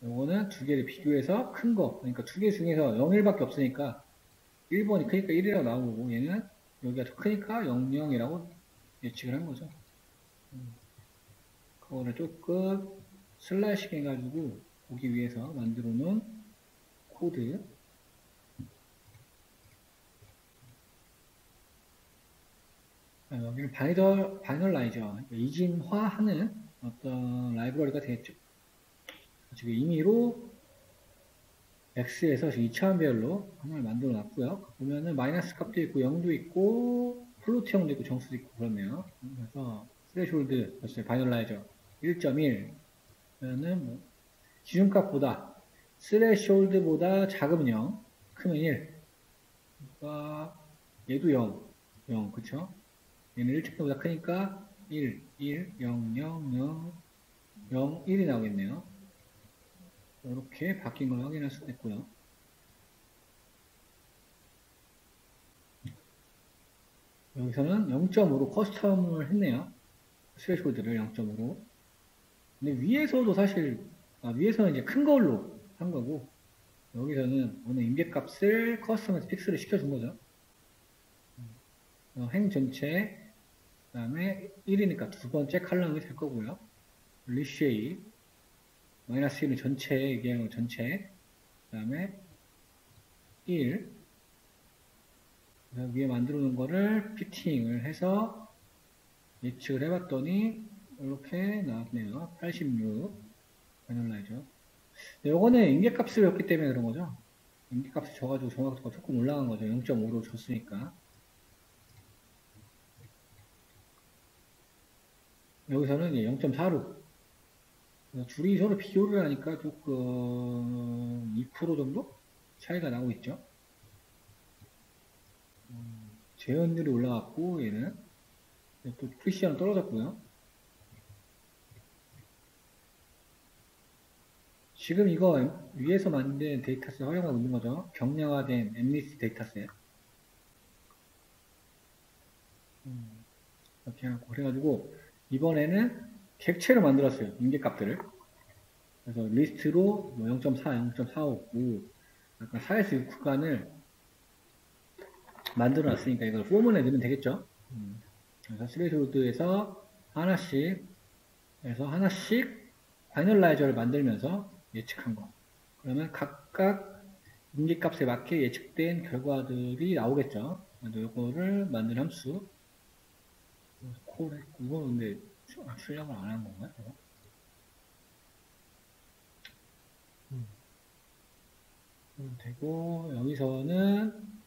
요거는 두 개를 비교해서 큰 거. 그러니까 두 개 중에서 0, 1밖에 없으니까 1번이 크니까 1이라고 나오고 얘는 여기가 더 크니까 0, 0이라고 예측을 한 거죠. 그거를 조금 슬라이싱 해가지고 보기 위해서 만들어 놓은 코드. 여기는 바이널라이저, 이진화하는 어떤 라이브러리가 되겠죠. 지금 임의로 X에서 2차원 배열로 하나를 만들어 놨고요. 보면은 마이너스 값도 있고 0도 있고 플로트형도 있고 정수도 있고 그렇네요. 그래서 스레시홀드 바이널라이저 1.1 그러면은 뭐 기준값보다 스레시홀드보다 작으면 0, 크면 1. 그러니까 얘도 0, 그쵸? 얘는 1층보다 크니까 1, 0, 0, 0, 0, 1이 나오겠네요. 이렇게 바뀐 걸 확인할 수가 있고요. 여기서는 0.5로 커스텀을 했네요. 스레시홀드를 0.5로. 근데 위에서도 사실, 위에서는 이제 큰 걸로 한 거고, 여기서는 어느 임계값을 커스텀에서 픽스를 시켜준 거죠. 행 전체, 그 다음에 1이니까 두 번째 칼럼이 될 거고요. 리쉐이, 마이너스 1은 전체, 얘기하는 거 전체, 그 다음에 1, 위에 만들어 놓은 거를 피팅을 해서 예측을 해봤더니 이렇게 나왔네요. 86 바이널라이저. 요거는 임계값을 줬기 때문에 그런 거죠. 임계값을 줘가지고 정확도가 조금 올라간 거죠. 0.5로 줬으니까. 여기서는 이제 0.4로. 둘이 서로 비교를 하니까 조금 2% 정도 차이가 나고 있죠. 재현율이 올라갔고 얘는 또 프리시전 떨어졌고요. 지금 이거 위에서 만든 데이터셋 활용하고 있는 거죠. 경량화된 엠리스 데이터셋. 이렇게 해갖고 그래가지고 이번에는 객체로 만들었어요. 임계값들을. 그래서 리스트로 뭐 0.4, 0.45, 5 약간 4에서 6 구간을 만들어 놨으니까 이걸 포문에 넣으면 되겠죠. 그래서 스레시홀드에서 하나씩 파이널라이저를 만들면서 예측한 거. 그러면 각각 임계값에 맞게 예측된 결과들이 나오겠죠. 그래서 이거를 만든 함수. 이거 근데 출력을 안 한 건가요? 되고 여기서는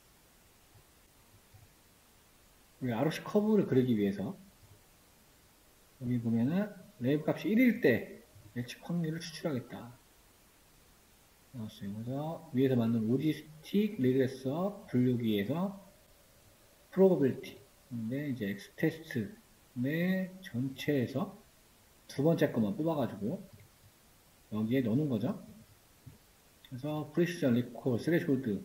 우리 ROC 커브를 그리기 위해서 여기 보면은 레이브 값이 1일 때 예측 확률을 추출하겠다. 나왔어요. 그래서 위에서 만든 로지스틱 리그레서 분류기에서 probability 근데 이제 X테스트의 전체에서 두 번째 것만 뽑아가지고 여기에 넣는 거죠. 그래서 프리시전 리콜 스레시홀드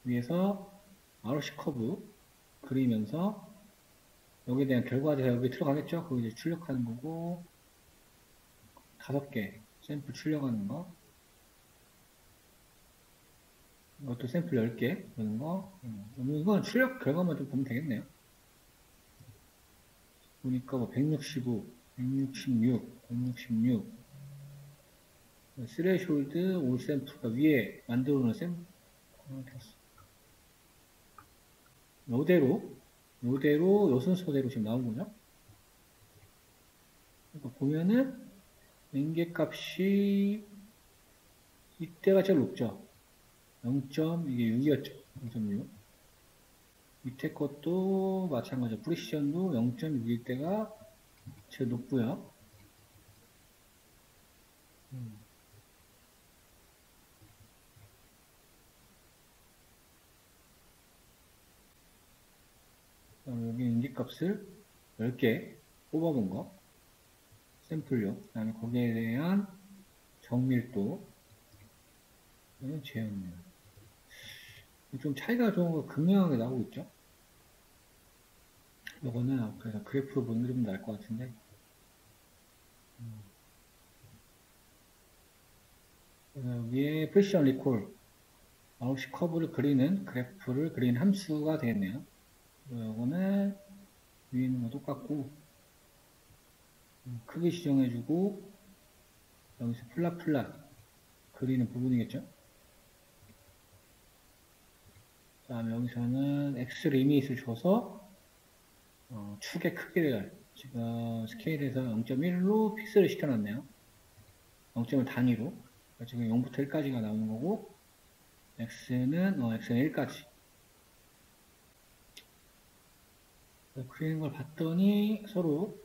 위에서 ROC 커브 그리면서 여기에 대한 결과가 여기 들어가겠죠. 그거 이제 출력하는 거고 5개 샘플 출력하는 거 이것도 샘플 10개 그러는 거 이건 출력 결과만 좀 보면 되겠네요. 보니까 뭐 165, 166, 166 스레시홀드 올 샘플가 위에 만들어 놓은 샘플 이대로 요대로, 요 순서대로 지금 나온 거죠. 그러니까 보면은, 임계값이 이때가 제일 높죠. 0.6이었죠. 0.6. 밑에 것도 마찬가지로 프리시전도 0.6일 때가 제일 높고요. 여기 인기값을 10개 뽑아본 거, 샘플용, 그 다음에 거기에 대한 정밀도, 제형량. 좀 차이가 좀 극명하게 나오고 있죠. 요거는 그래서 그래프로 보는 게 좀 나을 것 같은데, 위에 프리시전 리콜, 아웃시 커브를 그리는 그래프를 그리는 함수가 되겠네요. 요거는 위에 있는 거 똑같고, 크기 지정해주고, 여기서 플랫 그리는 부분이겠죠. 그 다음에 여기서는 X 리밋을 줘서 축의 크기를 지금 스케일에서 0.1로 픽스를 시켜놨네요. 0점을 단위로. 그러니까 지금 0부터 1까지가 나오는 거고, X는 1까지. 그리는 걸 봤더니 서로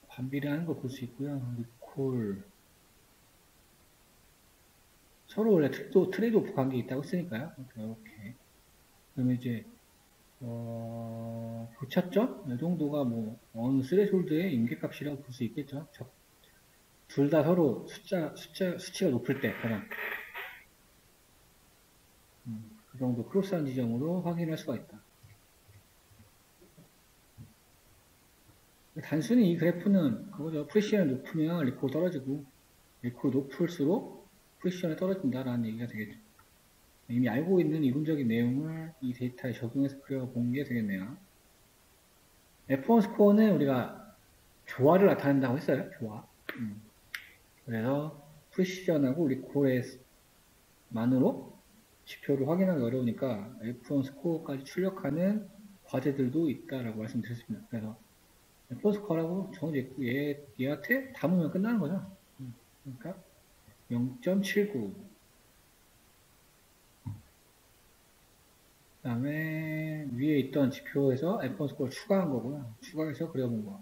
반비례하는 걸 볼 수 있고요. 리콜. 서로 원래 트레이드 오프 관계 있다고 했으니까요. 이렇게. 그러면 이제, 교차점? 이 정도가 뭐, 어느 스레솔드의 임계값이라고 볼 수 있겠죠. 둘 다 서로 수치가 높을 때, 가장. 그 정도 크로스한 지점으로 확인할 수가 있다. 단순히 이 그래프는 그거죠. 프리시전이 높으면 리콜 떨어지고, 리콜 높을수록 프리시전이 떨어진다라는 얘기가 되겠죠. 이미 알고 있는 이론적인 내용을 이 데이터에 적용해서 그려본 게 되겠네요. F1 스코어는 우리가 조화를 나타낸다고 했어요. 조화. 그래서 프리시전하고 리콜만으로 지표를 확인하기 어려우니까 F1 스코어까지 출력하는 과제들도 있다라고 말씀드렸습니다. 그래서 F1 스코어라고 정해져 있고 얘한테 담으면 끝나는 거죠. 그러니까 0.79. 그 다음에 위에 있던 지표에서 F1 스코어를 추가한 거고요. 추가해서 그려본 거.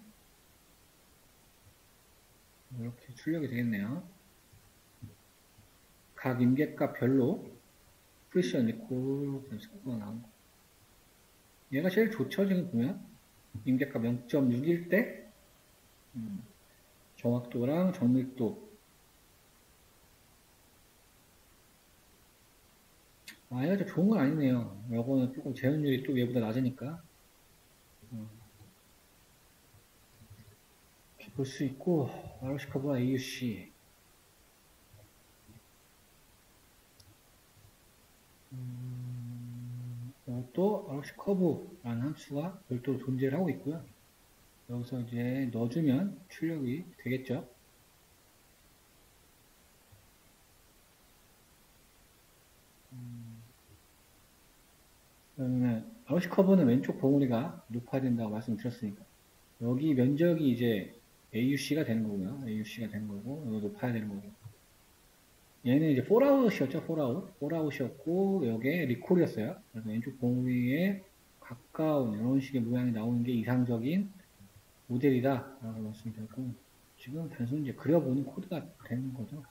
이렇게 출력이 되겠네요. 각 임계값별로 프리시전 리콜 스코어가 나온 거. 얘가 제일 좋죠. 지금 보면 임계값 0.6일 때 정확도랑 정밀도. 얘가 좀 좋은 건 아니네요. 요거는 조금 재현율이 또 얘보다 낮으니까 이렇게 볼 수 있고, ROC 커브와 AUC. 또 ROC 커브라는 함수가 별도로 존재를 하고 있고요. 여기서 이제 넣어주면 출력이 되겠죠. 그러면 ROC 커브는 왼쪽 봉우리가 높아야 된다고 말씀드렸으니까 여기 면적이 이제 AUC가 되는 거고요. AUC가 되는 거고 여기 높아야 되는 거고. 얘는 이제 폴아웃이었죠. 폴아웃이었고 여기에 리콜이었어요. 그래서 왼쪽 봉우리에 가까운 이런 식의 모양이 나오는 게 이상적인 모델이다 라고 말씀드렸고, 지금 단순히 이제 그려보는 코드가 되는 거죠.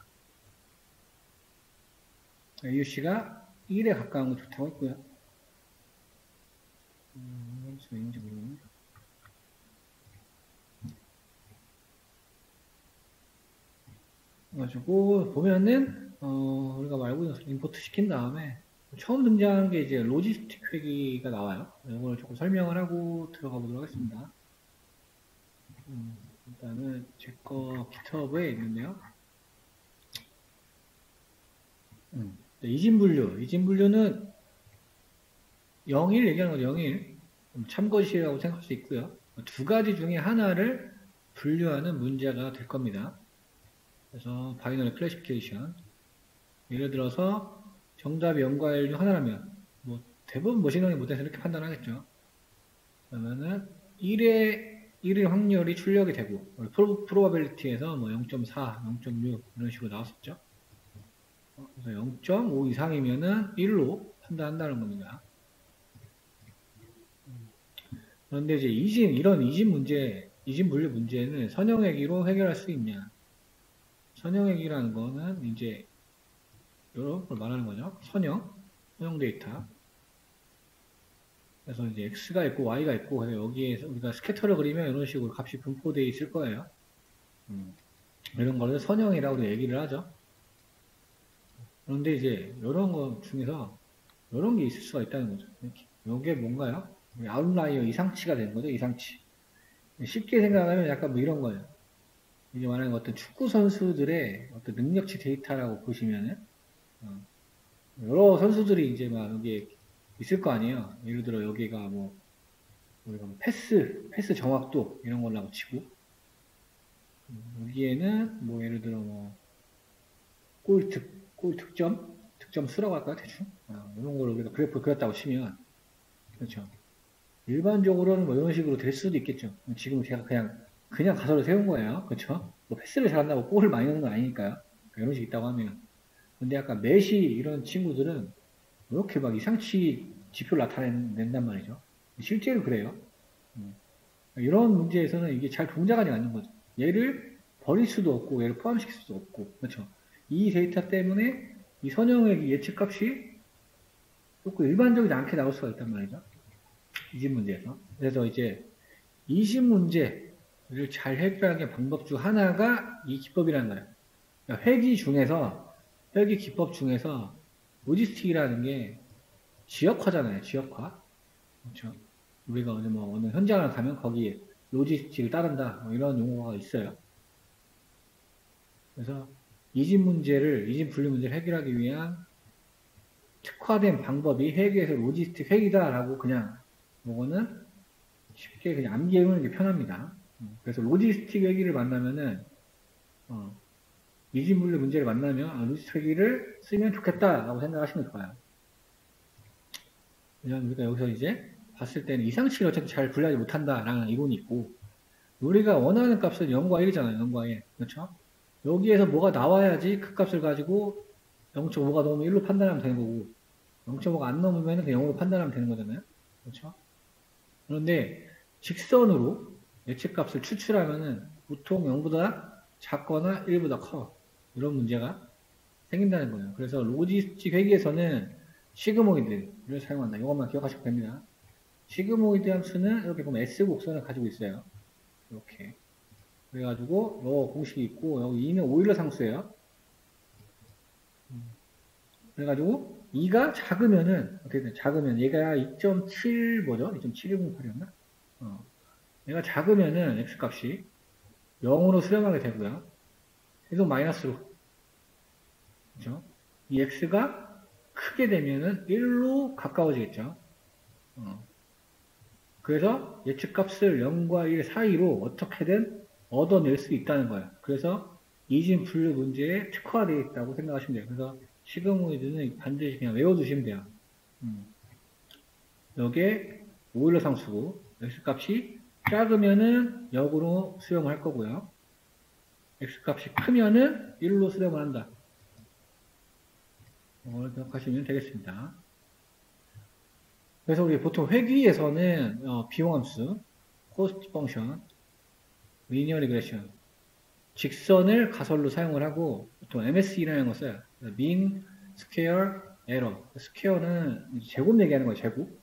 AUC가 1에 가까운 거 좋다고 했고요. 왜인지 모르겠네. 그래가지고 보면은 우리가 말고 임포트 시킨 다음에 처음 등장하는 게 이제 로지스틱 회기가 나와요. 이걸 조금 설명을 하고 들어가 보도록 하겠습니다. 일단은 제 거 GitHub에 있는데요. 이진분류는 0일 얘기하는 거죠. 0일. 참것이라고 생각할 수 있고요. 두 가지 중에 하나를 분류하는 문제가 될 겁니다. 그래서 바이너리 클래시피케이션. 예를 들어서 정답이 0과 1 중 하나라면 뭐 대부분 머신러닝 모델에서 이렇게 판단하겠죠. 그러면은 1의 확률이 출력이 되고, 프로바빌리티에서 뭐 0.4, 0.6 이런 식으로 나왔었죠. 그래서 0.5 이상이면은 1로 판단한다는 겁니다. 그런데 이제 이런 이진 분류 문제는 선형외기로 해결할 수 있냐? 선형외기라는 거는 이제 이런 걸 말하는 거죠. 선형 데이터. 그래서 이제 x가 있고 y가 있고, 그래서 여기에서 우리가 스캐터를 그리면 이런 식으로 값이 분포되어 있을 거예요. 이런 거를 선형이라고 얘기를 하죠. 그런데 이제 이런 거 중에서 이런 게 있을 수가 있다는 거죠. 이렇게. 이게 뭔가요? 아웃라이어 이상치가 되는 거죠. 이상치. 쉽게 생각하면 약간 뭐 이런 거예요. 이제 말하는 어떤 축구 선수들의 어떤 능력치 데이터라고 보시면은 여러 선수들이 이제 막 여기에 있을 거 아니에요. 예를 들어 여기가 뭐 우리가 뭐 패스 정확도 이런 걸로 치고 여기에는 뭐 예를 들어 뭐 골 득점 수라고 할까요? 대충 이런 걸 우리가 그래프 그렸다고 치면 그렇죠. 일반적으로는 뭐 이런 식으로 될 수도 있겠죠. 지금 제가 그냥 가설을 세운 거예요. 그렇죠? 뭐 패스를 잘한다고 골을 많이 넣는 건 아니니까요. 이런 식이 있다고 하면. 근데 약간 메시 이런 친구들은 이렇게 막 이상치 지표를 나타낸단 말이죠. 실제로 그래요. 이런 문제에서는 이게 잘 동작하지 않는 거죠. 얘를 버릴 수도 없고, 얘를 포함시킬 수도 없고, 그렇죠. 이 데이터 때문에 이 선형의 예측값이 조금 일반적이지 않게 나올 수가 있단 말이죠. 이진 문제에서. 그래서 이제 이진 문제를 잘 해결하는 방법 중 하나가 이 기법이라는 거예요. 그러니까 회기 기법 중에서 로지스틱이라는 게 지역화잖아요. 지역화. 그렇죠. 우리가 어느 현장을 가면 거기에 로지스틱을 따른다. 뭐 이런 용어가 있어요. 그래서 이진 분류 문제를 해결하기 위한 특화된 방법이 회계에서 로지스틱 회기다라고 그냥 요거는 쉽게 그냥 암기해보는 게 편합니다. 그래서 로지스틱 회기를 만나면은 이진 분류 문제를 만나면 로지스틱 회기를 쓰면 좋겠다라고 생각하시면 좋아요. 왜냐면 우리가 여기서 이제 봤을 때는 이상치를 어차피 잘 분류하지 못한다라는 이론이 있고 우리가 원하는 값은 0과 1이잖아요. 0과 1. 그렇죠? 여기에서 뭐가 나와야지 그 값을 가지고 0.5가 넘으면 1로 판단하면 되는 거고 0.5가 안 넘으면 그냥 0으로 판단하면 되는 거잖아요. 그렇죠? 그런데 직선으로 예측값을 추출하면은 보통 0보다 작거나 1보다 커. 이런 문제가 생긴다는 거예요. 그래서 로지스틱 회계에서는 시그모이드를 사용한다. 이것만 기억하시면 됩니다. 시그모이드 함수는 이렇게 보면 S 곡선을 가지고 있어요. 이렇게. 그래가지고 요 공식이 있고 여기 2는 오일러 상수예요. 그래가지고 2가 작으면은 어떻게 돼? 작으면 얘가 2.7 뭐죠? 2.7108이었나? 얘가 작으면은 x 값이 0으로 수렴하게 되고요. 계속 마이너스로. 그렇죠? 이 x가 크게 되면은 1로 가까워지겠죠. 그래서 예측값을 0과 1 사이로 어떻게든 얻어낼 수 있다는 거예요. 그래서 이진 분류 문제에 특화되어 있다고 생각하시면 돼요. 그래서 시그모이드는 반드시 그냥 외워두시면 돼요. 여기에 오일러 상수고 x값이 작으면은 역으로 수렴을 할 거고요. x값이 크면은 1로 수렴을 한다. 이걸 기억하시면 되겠습니다. 그래서 우리 보통 회귀에서는 비용함수, 코스트 펑션, 리니어 리그레션, 직선을 가설로 사용을 하고 보통 MSE라는 걸 써요. mean, square, error. square는 제곱 얘기하는 거예요. 제곱.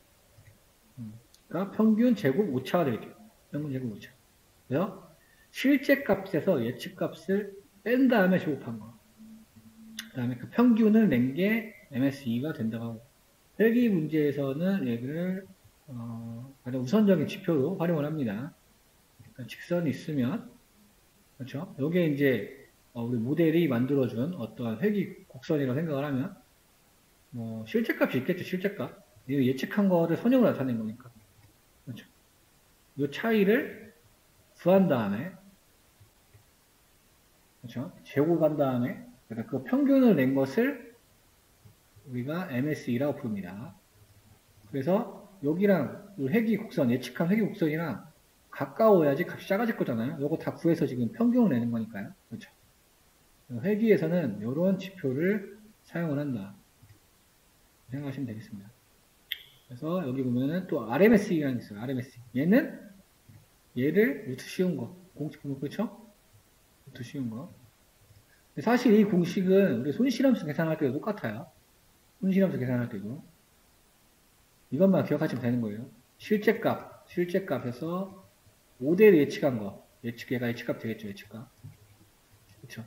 그러니까 평균 제곱 오차가 되겠죠. 평균 제곱 오차. 그래서 실제 값에서 예측 값을 뺀 다음에 제곱한 거. 그 다음에 그 평균을 낸 게 MSE가 된다고 하고. 회귀 문제에서는 얘를 가장 우선적인 지표로 활용을 합니다. 그러니까 직선이 있으면 그렇죠. 요게 이제 우리 모델이 만들어준 어떠한 회귀 곡선이라고 생각을 하면 뭐 실제값이 있겠죠. 실제값. 이거 예측한 거를 선형으로 나타낸 거니까. 그렇죠. 이 차이를 구한 다음에 그렇죠. 제곱한 다음에 그 평균을 낸 것을 우리가 MSE라고 부릅니다. 그래서 여기랑 회귀 곡선, 예측한 회귀 곡선이랑 가까워야지 값이 작아질 거잖아요. 요거 다 구해서 지금 평균을 내는 거니까요. 그렇죠. 회귀에서는 이런 지표를 사용을 한다. 생각하시면 되겠습니다. 그래서 여기 보면은 또 RMSE라는 게 있어요. RMSE. 얘를 루트 쉬운 거. 공식 보면 그렇죠? 루트 쉬운 거. 사실 이 공식은 우리 손실함수 계산할 때도 똑같아요. 손실함수 계산할 때도. 이것만 기억하시면 되는 거예요. 실제값에서 5대를 예측한 거. 얘가 예측값 되겠죠, 예측값. 그쵸.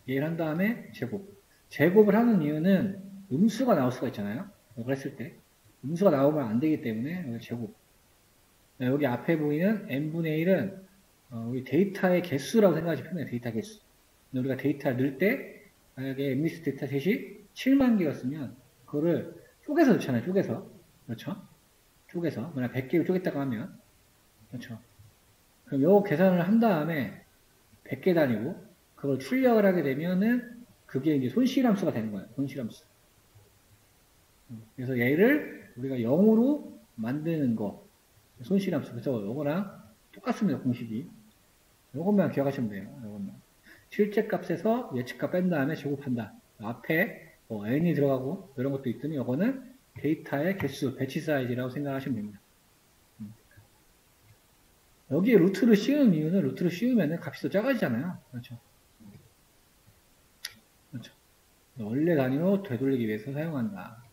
얘를 한 다음에 제곱. 제곱을 하는 이유는 음수가 나올 수가 있잖아요. 이걸 했을 때. 음수가 나오면 안 되기 때문에 여기 제곱. 여기 앞에 보이는 n분의 1은 우리 데이터의 개수라고 생각하시면 편해요. 데이터 개수. 우리가 데이터를 넣을 때 만약에 MBS 데이터 셋이 7만 개였으면 그거를 쪼개서 넣잖아요. 쪼개서. 그렇죠? 쪼개서. 만약 100개를 쪼갰다고 하면 그렇죠. 그럼 요 계산을 한 다음에 100개 단위고 그걸 출력을 하게 되면은 그게 이제 손실함수가 되는 거예요. 손실함수. 그래서 얘를 우리가 0으로 만드는 거. 손실함수. 그래서 요거랑 똑같습니다. 공식이. 요것만 기억하시면 돼요. 요것만. 실제값에서 예측값 뺀 다음에 제곱한다. 앞에 n이 들어가고 이런 것도 있더니 요거는 데이터의 개수, 배치 사이즈라고 생각하시면 됩니다. 여기에 루트를 씌우는 이유는 루트를 씌우면 값이 더 작아지잖아요. 그렇죠. 그렇죠. 원래 단위로 되돌리기 위해서 사용한다.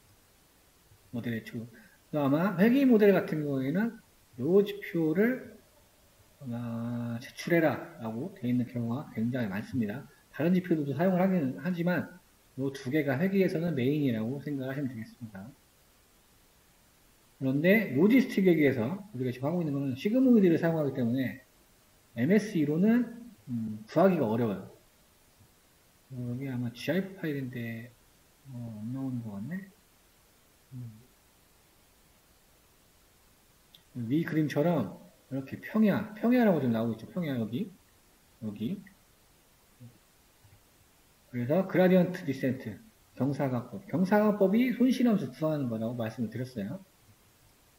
모델의 추. 아마 회귀 모델 같은 경우에는 요 지표를 제출해라 라고 되어 있는 경우가 굉장히 많습니다. 다른 지표들도 사용을 하긴 하지만 요 두 개가 회귀에서는 메인이라고 생각하시면 되겠습니다. 그런데 로지스틱 회귀에서 우리가 지금 하고 있는 것은 시그모이드를 사용하기 때문에 MSE로는 구하기가 어려워요. 여기 아마 GIF 파일인데 안 나오는 것 같네. 위 그림처럼 이렇게 평야라고 좀 나오고 있죠. 평야 여기. 그래서 그라디언트 디센트, 경사각법이 손실함수 구하는 거라고 말씀을 드렸어요.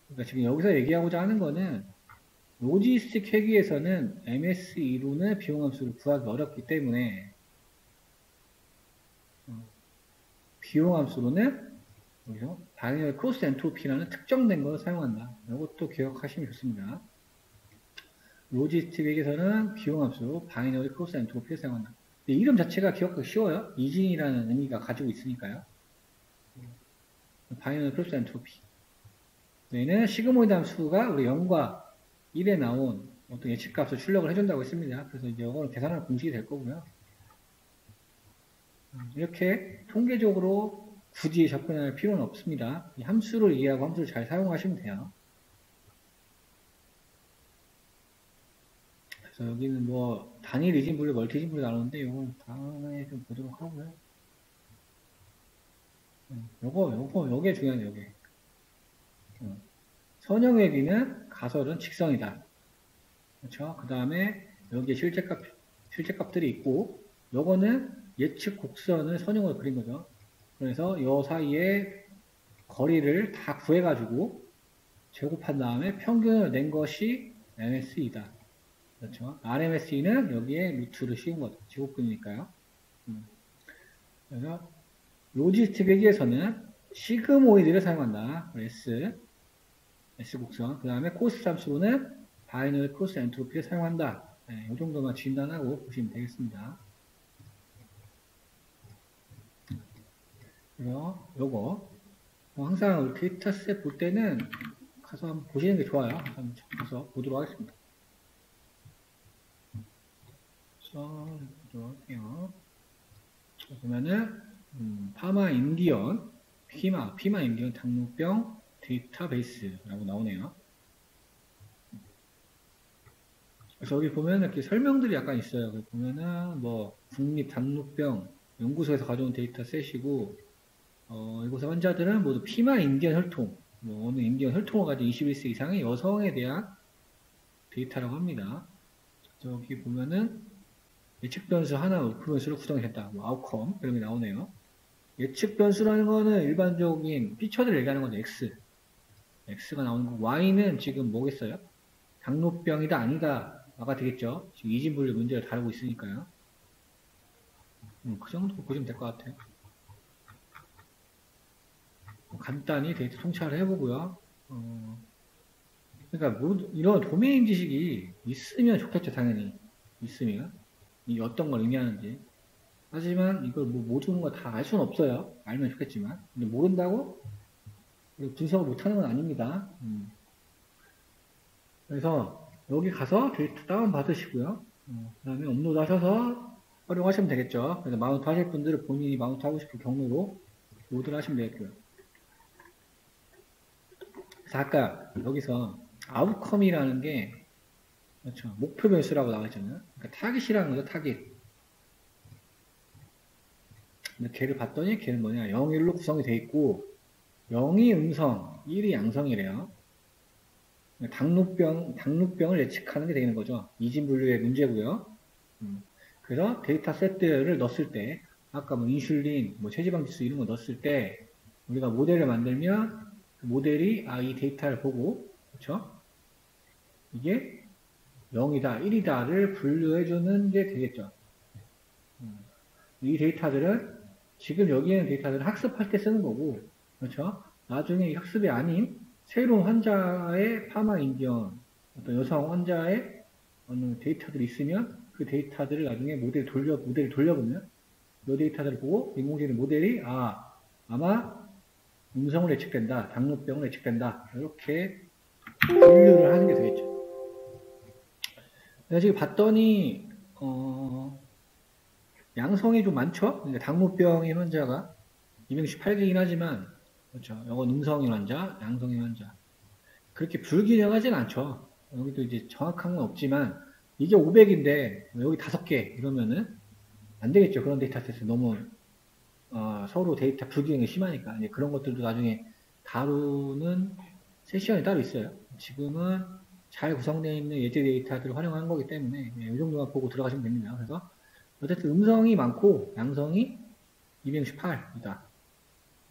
그러니까 지금 여기서 얘기하고자 하는 거는 로지스틱 회귀에서는 MSE로는 비용함수를 구하기 어렵기 때문에 비용함수로는 여기서 바이너리 크로스 엔트로피라는 특정된 것을 사용한다. 이것도 기억하시면 좋습니다. 로지스틱 회계에서는 비용함수 바이너리 크로스 엔트로피를 사용한다. 이름 자체가 기억하기 쉬워요. 이진이라는 의미가 가지고 있으니까요. 바이너리 크로스 엔트로피. 얘는 시그모이드 함수가 우리 0과 1에 나온 어떤 예측값을 출력을 해준다고 했습니다. 그래서 이제 이거는 계산하는 공식이 될 거고요. 이렇게 통계적으로 굳이 접근할 필요는 없습니다. 이 함수를 이해하고 함수를 잘 사용하시면 돼요. 그래서 여기는 뭐 단일 이진분류, 멀티 이진분류 나오는데 이건 다음에 좀 보도록 하고요. 요게 중요해요. 요게. 선형회귀는 가설은 직선이다. 그렇죠? 그 다음에 여기에 실제값들이 있고 요거는 예측 곡선을 선형으로 그린 거죠. 그래서 요 사이에 거리를 다 구해가지고 제곱한 다음에 평균을 낸 것이 MSE다. 그렇죠. RMSE는 여기에 루트를 씌운 거죠. 제곱근이니까요. 그래서 로지스틱 회계에서는 시그모이드를 사용한다. S 곡선. 그 다음에 코스 함수로는 바이너리 크로스 엔트로피를 사용한다. 네, 이 정도만 진단하고 보시면 되겠습니다. 그래서 요거 항상 우리 데이터셋 볼 때는 가서 한번 보시는 게 좋아요. 한번 가서 보도록 하겠습니다. 그래서 보도록 할게요. 보면은 파마 인디언, 피마 인디언 당뇨병 데이터베이스라고 나오네요. 그래서 여기 보면 이렇게 설명들이 약간 있어요. 보면은 뭐 국립당뇨병 연구소에서 가져온 데이터셋이고 이곳의 환자들은 모두 피마 인디언 혈통, 뭐 어느 인디언 혈통을 가진 21세 이상의 여성에 대한 데이터라고 합니다. 여기 보면은 예측 변수 하나 우표 변수로 구성됐다. 뭐 아웃컴 이런 게 나오네요. 예측 변수라는 거는 일반적인 피처들을 얘기하는 거죠. X. X가 나오는 거. Y는 지금 뭐겠어요? 당뇨병이다 아니다가 되겠죠. 지금 이진분류 문제를 다루고 있으니까요. 그 정도 보시면 될 것 같아요. 간단히 데이터 통찰을 해보고요. 그러니까 이런 도메인 지식이 있으면 좋겠죠, 당연히. 있으면. 이 어떤 걸 의미하는지. 하지만 이걸 뭐 모든 거 다 알 수는 없어요. 알면 좋겠지만. 근데 모른다고 분석을 못하는 건 아닙니다. 그래서 여기 가서 데이터 다운 받으시고요. 그 다음에 업로드 하셔서 활용하시면 되겠죠. 그래서 마운트 하실 분들은 본인이 마운트 하고 싶은 경로로 로드를 하시면 되겠고요. 그래서 아까 여기서 아웃컴이라는 게 그렇죠. 목표 변수라고 나와있잖아요. 그러니까 타깃이라는 거죠, 타깃. 근데 걔를 봤더니 걔는 뭐냐, 0, 1로 구성이 돼 있고 0이 음성, 1이 양성이래요. 당뇨병을 예측하는 게 되는 거죠. 이진분류의 문제고요. 그래서 데이터 세트를 넣었을 때 아까 뭐 인슐린, 뭐 체지방 지수 이런 거 넣었을 때 우리가 모델을 만들면 그 모델이 이 데이터를 보고 그렇죠? 이게 0이다, 1이다를 분류해주는 게 되겠죠. 이 데이터들은 지금 여기에 있는 데이터들은 학습할 때 쓰는 거고 그렇죠? 나중에 이 학습이 아닌 새로운 환자의 파마 인디언 어떤 여성 환자의 어느 데이터들이 있으면 그 데이터들을 나중에 모델을 돌려보면 이 데이터들을 보고 인공지능 모델이 아마 음성을 예측된다, 당뇨병을 예측된다 이렇게 분류를 하는 게 되겠죠. 내가 지금 봤더니 양성이 좀 많죠? 그러니까 당뇨병인 환자가 268개긴 하지만 그렇죠. 이건 음성인 환자, 양성인 환자. 그렇게 불균형하진 않죠. 여기도 이제 정확한 건 없지만 이게 500인데 여기 5개 이러면은 안 되겠죠. 그런 데이터셋이 너무 서로 데이터 불균형이 심하니까 이제 그런 것들도 나중에 다루는 세션이 따로 있어요. 지금은 잘 구성되어 있는 예제 데이터들을 활용한 거기 때문에 이 정도만 보고 들어가시면 됩니다. 그래서 어쨌든 음성이 많고 양성이 268이다.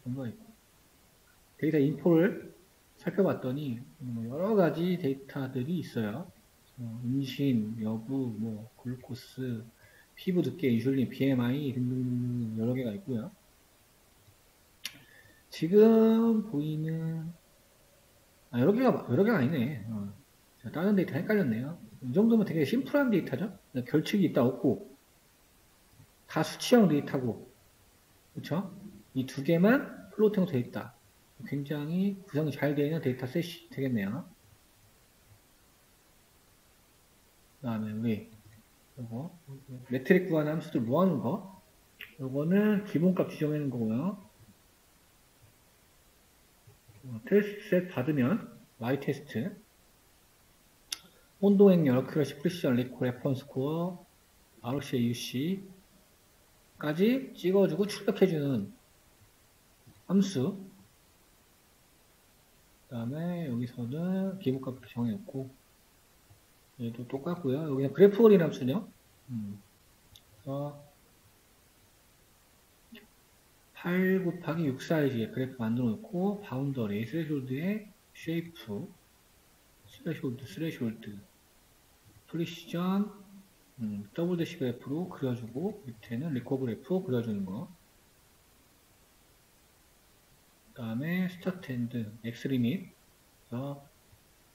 정도가 있고 데이터 인포를 살펴봤더니 여러 가지 데이터들이 있어요. 임신, 여부, 뭐 글루코스, 피부 두께, 인슐린, BMI 등등 여러 개가 있고요. 지금 보이는 여러 개가 아니네. 다른 데이터 헷갈렸네요. 이 정도면 되게 심플한 데이터죠. 결측이 있다 없고 다 수치형 데이터고 그렇죠? 이 두 개만 플로팅으로 되어 있다. 굉장히 구성이 잘 되어 있는 데이터셋이 되겠네요. 그 다음에 우리 요거 매트릭 구하는 함수들 모아놓은 거 요거는 기본값 지정해놓은 거고요. 테스트 셋 받으면 Y 테스트 온도행렬, 어큐러시, 프리시전, 리코, 레퍼런스 스코어, ROC, AUC까지 찍어주고 출력해주는 함수. 그 다음에 여기서는 기본값 정해놓고 얘도 똑같고요. 여기는 그래프 그린 함수죠. 그래서 8 곱하기 6 사이즈의 그래프 만들어 놓고 바운더리, 스레숄드의 쉐이프, 스레숄드, 프리시전, 더블 대시 그래프로 그려주고 밑에는 리커 그래프 그려주는 거. 그 다음에 스타트 엔드, X 리밋,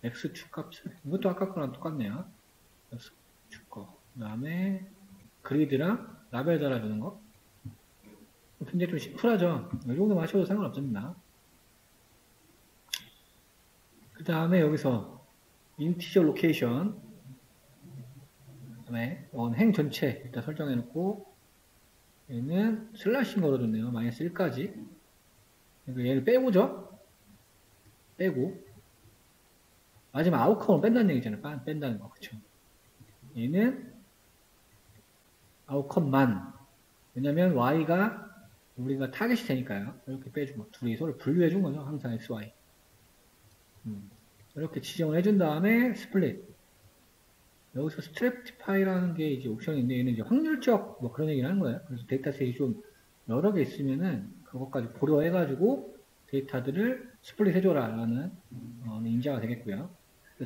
X 축값을 이것도 아까 거랑 똑같네요. X 축거. 그 다음에 그리드랑 라벨 달아주는 거. 굉장히 좀 심플하죠. 이 정도만 하셔도 상관없습니다. 그 다음에 여기서 인티저 로케이션, 그 다음에 행 전체 일단 설정해 놓고 얘는 슬래싱 걸어줬네요. 마이너스 1까지. 그러니까 얘를 빼고죠. 빼고 마지막 아웃컴을 뺀다는 얘기잖아요. 뺀다는 거. 그쵸? 얘는 아웃컴만. 왜냐면 y가 우리가 타겟이 되니까요. 이렇게 빼주고 둘이 서로 분류해 준 거죠. 항상 x, y. 이렇게 지정을 해준 다음에 스플릿. 여기서 스트랩티파이라는 게 이제 옵션인데 얘는 이제 확률적 뭐 그런 얘기를 하는 거예요. 그래서 데이터셋이 좀 여러 개 있으면은 그것까지 고려해가지고 데이터들을 스플릿 해줘라 라는 인자가 되겠고요.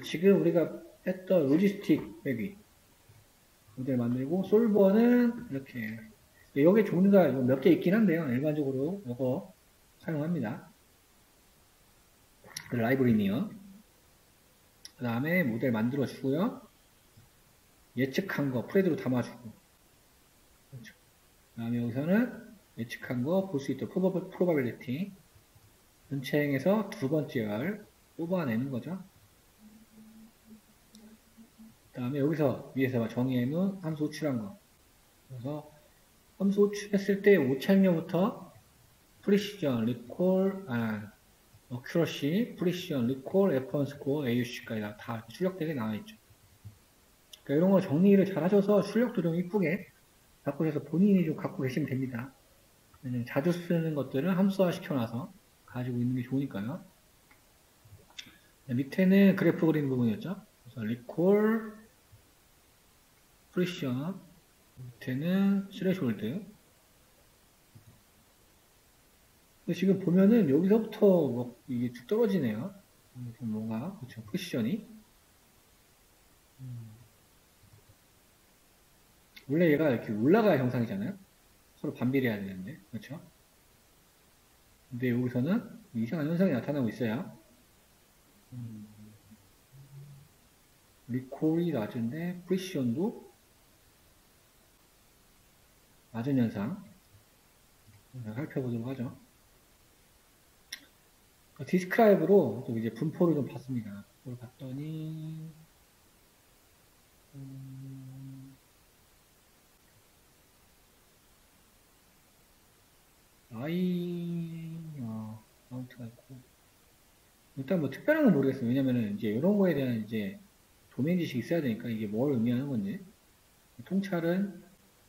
지금 우리가 했던 로지스틱 회귀 모델 만들고, 솔버는 이렇게, 여기 종류가 몇 개 있긴 한데요. 일반적으로 이거 사용합니다. 그 라이브러리니요. 그 다음에 모델 만들어 주고요. 예측한 거 프레드로 담아주고, 그렇죠. 그 다음에 여기서는 예측한 거 볼 수 있도록 probability 전체행에서 두 번째 열 뽑아내는 거죠. 그 다음에 여기서 위에서 정의해 놓은 함수 호출한 거. 그래서 함수 호출했을 때 오차익료부터 precision, recall, accuracy, precision, recall, F1 score, AUC까지 다 출력되게 나와 있죠. 그러니까 이런 거 정리를 잘 하셔서 출력도 좀 이쁘게 바꾸셔서 본인이 좀 갖고 계시면 됩니다. 자주 쓰는 것들을 함수화 시켜놔서 가지고 있는 게 좋으니까요. 밑에는 그래프 그리는 부분이었죠. 그래서 recall, precision, 밑에는 threshold. 지금 보면은 여기서부터 뭐 이게 쭉 떨어지네요. 뭔가 그렇죠. 프리시전이 원래 얘가 이렇게 올라가야 정상이잖아요. 서로 반비례해야 되는데 그렇죠. 근데 여기서는 이상한 현상이 나타나고 있어요. 리콜이 낮은데 프리시전도 낮은 현상 살펴보도록 하죠. 디스크라이브로 또 이제 분포를 좀 봤습니다. 그걸 봤더니 카운트가 있고 일단 뭐 특별한 건 모르겠어요. 왜냐면은 이제 이런 거에 대한 이제 도메인 지식이 있어야 되니까 이게 뭘 의미하는 건지 통찰은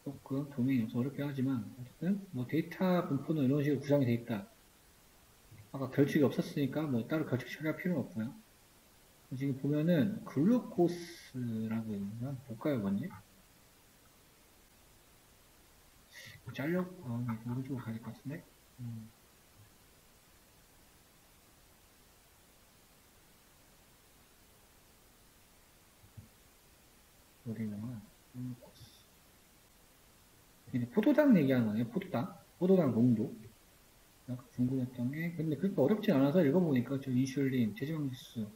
조금 도메인이 없어 어렵게 하지만 어쨌든 뭐 데이터 분포는 이런 식으로 구성이 돼 있다. 아까 결측이 없었으니까 뭐 따로 결측 처리할 필요는 없고요. 지금 보면은 글루코스라고 있나 볼까요, 뭔지? 오른쪽으로 가야 될 것 같은데? 어디냐면 글루코스. 이제 포도당 얘기하는 거네요, 포도당. 포도당 농도. 아까 궁금했던 게, 근데 그렇게 어렵진 않아서 읽어보니까 저 인슐린, 체지방 지수,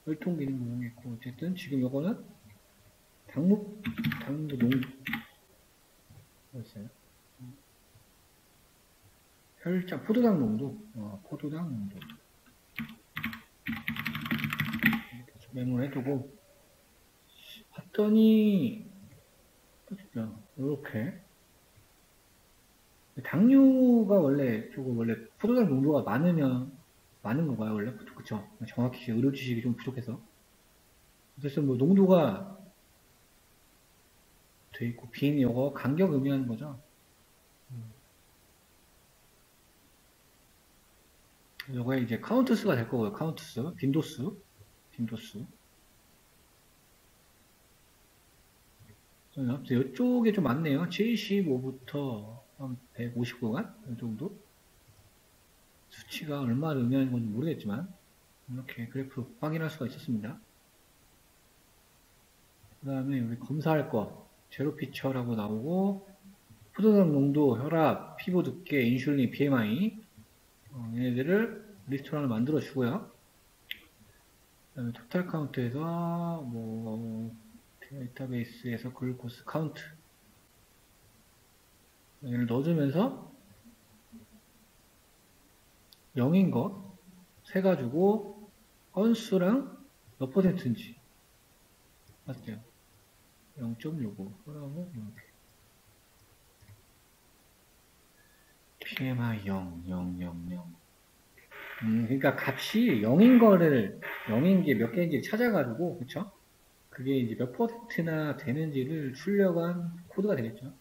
혈통 기능 구성했고, 어쨌든 지금 요거는 당도 농도. 뭐였어요? 혈장, 포도당 농도. 포도당 농도. 메모를 해두고, 봤더니, 이렇게. 당류가 원래, 포도당 농도가 많은 건가요, 원래? 그쵸? 정확히 의료 지식이 좀 부족해서. 그래서 뭐, 농도가 돼 있고, 빈, 요거, 간격 의미하는 거죠. 요거에 이제 카운트수가 될 거고요, 카운트수. 빈도수. 이쪽에 좀 많네요. 75부터 한 150구간? 이 정도? 수치가 얼마를 의미하는 건지 모르겠지만, 이렇게 그래프 확인할 수가 있었습니다. 그 다음에 우리 검사할 거, 제로 피처라고 나오고, 포도당 농도, 혈압, 피부 두께, 인슐린, BMI, 얘네들을 리스트로 하나 만들어 주고요. 그 다음에 토탈 카운트에서, 데이터베이스에서 글루코스 카운트. 얘를 넣어주면서 0인 거 세가지고 건수랑 몇 %인지 맞대요. 0.65 그러면 이렇게 PMI 0, 0, 0, 0 그러니까 값이 0인 게 몇 개인지 찾아가지고 그쵸? 그게 이제 몇 %나 되는지를 출력한 코드가 되겠죠.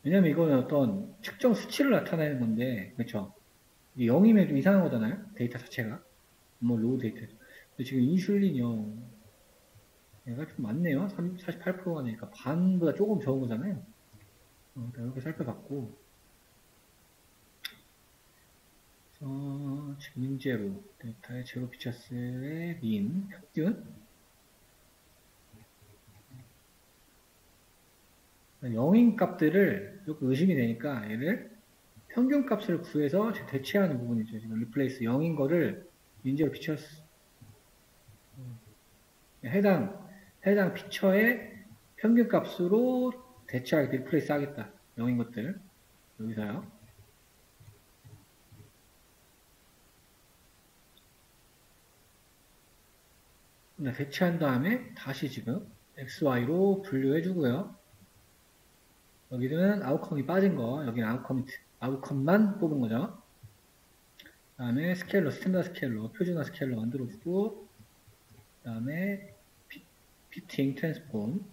왜냐면 이거는 어떤 측정 수치를 나타내는 건데, 그쵸? 이게 0이면 좀 이상한 거잖아요? 데이터 자체가. 뭐, 로우 데이터. 근데 지금 인슐린 0, 얘가 좀 많네요. 48%가 되니까 반보다 조금 적은 거잖아요. 이렇게 살펴봤고. 지금 제로, 데이터의 제로 피처스의 민, 평균. 영인 값들을 조금 의심이 되니까 얘를 평균 값을 구해서 대체하는 부분이죠. 지금 리플레이스 0인 거를 민제로 피처스. 해당 피처의 평균 값으로 대체하게 리플레이스 하겠다. 0인 것들. 여기서요. 대체한 다음에 다시 지금 XY로 분류해 주고요. 여기는 아웃컴이 빠진 거, 여기는 아웃컴만 뽑은 거죠. 그 다음에 스케일러, 스탠다드 스케일러, 표준화 스케일러 만들어주고, 그 다음에 피팅, 트랜스폼.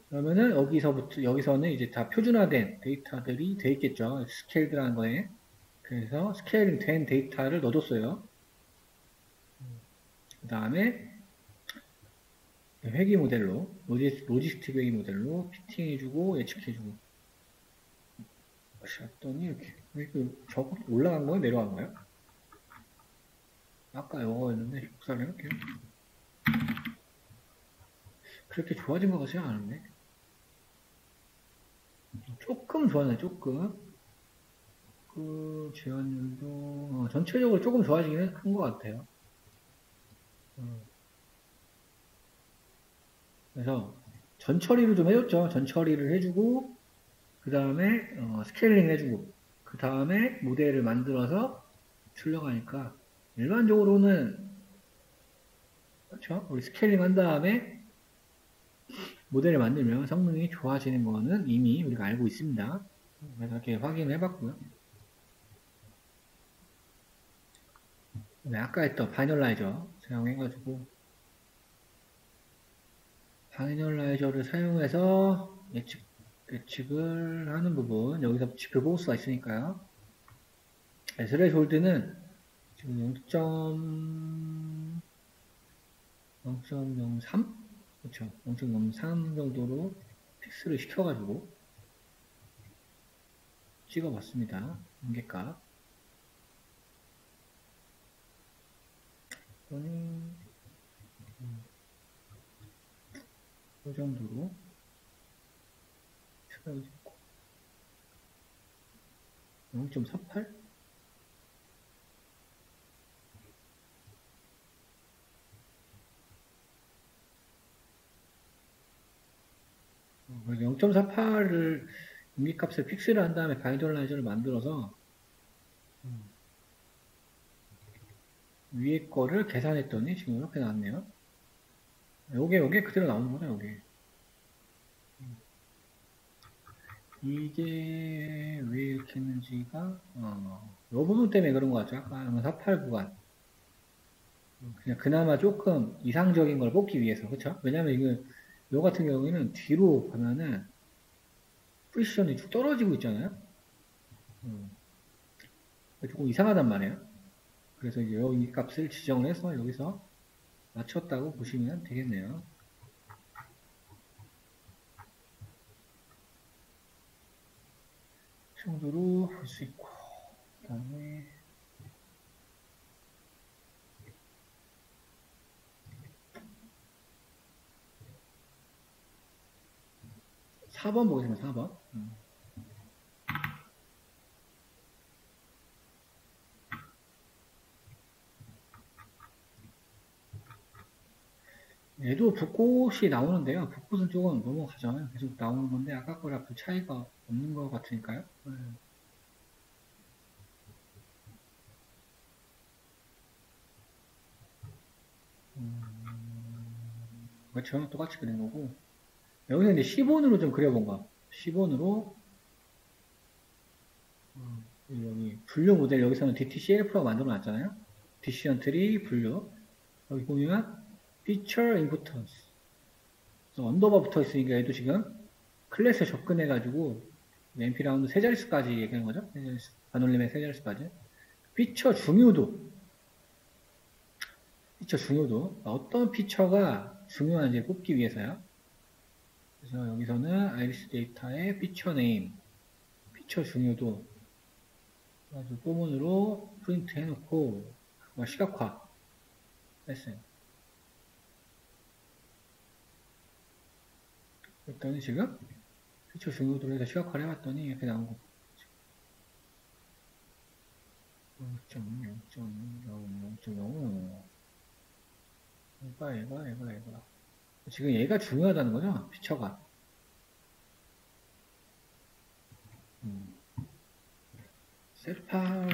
그러면은 여기서는 이제 다 표준화된 데이터들이 돼 있겠죠. 스케일드라는 거에. 그래서 스케일링 된 데이터를 넣어줬어요. 그 다음에 회귀 모델로, 로지스틱 회귀 모델로 피팅해주고 예측해주고. 봤더니 이렇게 저거 올라간 거예요? 내려간 거예요? 아까 영어였는데 복사를 해볼게요. 그렇게 좋아진 것 같지 않은데 조금 좋아졌네. 조금 그 제한율도 전체적으로 조금 좋아지기는 한 것 같아요. 그래서 전처리를 좀 해줬죠. 전처리를 해주고 그 다음에 스케일링 해주고 그 다음에 모델을 만들어서 출력하니까 일반적으로는 그렇죠. 우리 스케일링 한 다음에 모델을 만들면 성능이 좋아지는 거는 이미 우리가 알고 있습니다. 그래서 이렇게 확인해 봤고요. 아까 했던 바이널라이저 사용해가지고 바이널라이저를 사용해서 예측을 하는 부분 여기서 지표 볼 수가 있으니까요. 스레졸드는 지금 0.03? 그렇죠. 0.03 정도로 픽스를 시켜가지고 찍어봤습니다. 한계값. 또는 이 정도로 추가해주고 0.48? 그래서 0.48을 임기값을 픽스를 한 다음에 바이널라이저를 만들어서 위에 거를 계산했더니 지금 이렇게 나왔네요. 요게 그대로 나오는 거죠, 요게. 이게 왜 이렇게 했는지가, 요 부분 때문에 그런 것 같죠. 아까 48 구간. 그냥 그나마 조금 이상적인 걸 뽑기 위해서, 그쵸? 왜냐면 요 같은 경우에는 뒤로 가면은 프리시전이 쭉 떨어지고 있잖아요. 조금 이상하단 말이에요. 그래서 이제 여기 값을 지정을 해서 여기서 맞췄다고 보시면 되겠네요. 이 정도로 볼 수 있고, 그 다음에 4번 보겠습니다. 4번. 얘도 붓꽃이 나오는데요. 붓꽃은 조금 넘어가죠. 계속 나오는 건데 아까 거랑 그 차이가 없는 것 같으니까요. 그렇죠. 똑같이 그린 거고. 여기서 이제 10원으로 좀 그려본 거. 10원으로 여기 분류 모델 여기서는 DTCLF라고 만들어 놨잖아요. 디시전 트리 분류. 여기 보면 Feature Importance. 언더바 붙어 있으니까 얘도 지금 클래스에 접근해가지고 NP 라운드 세 자릿수까지 얘기하는 거죠. 반올림의 세 자릿수까지. 피처 중요도. 어떤 피처가 중요한지 뽑기 위해서요. 그래서 여기서는 아이리스 데이터의 피처 네임, 피처 중요도 아주 꼬문으로 프린트 해놓고 시각화 했어요. 그랬더니 지금 피처 중요도로 해서 시각화를 해봤더니 이렇게 나온 거. 0.0.0.0 얘가 지금 얘가 중요하다는 거죠? 피처가. 셀파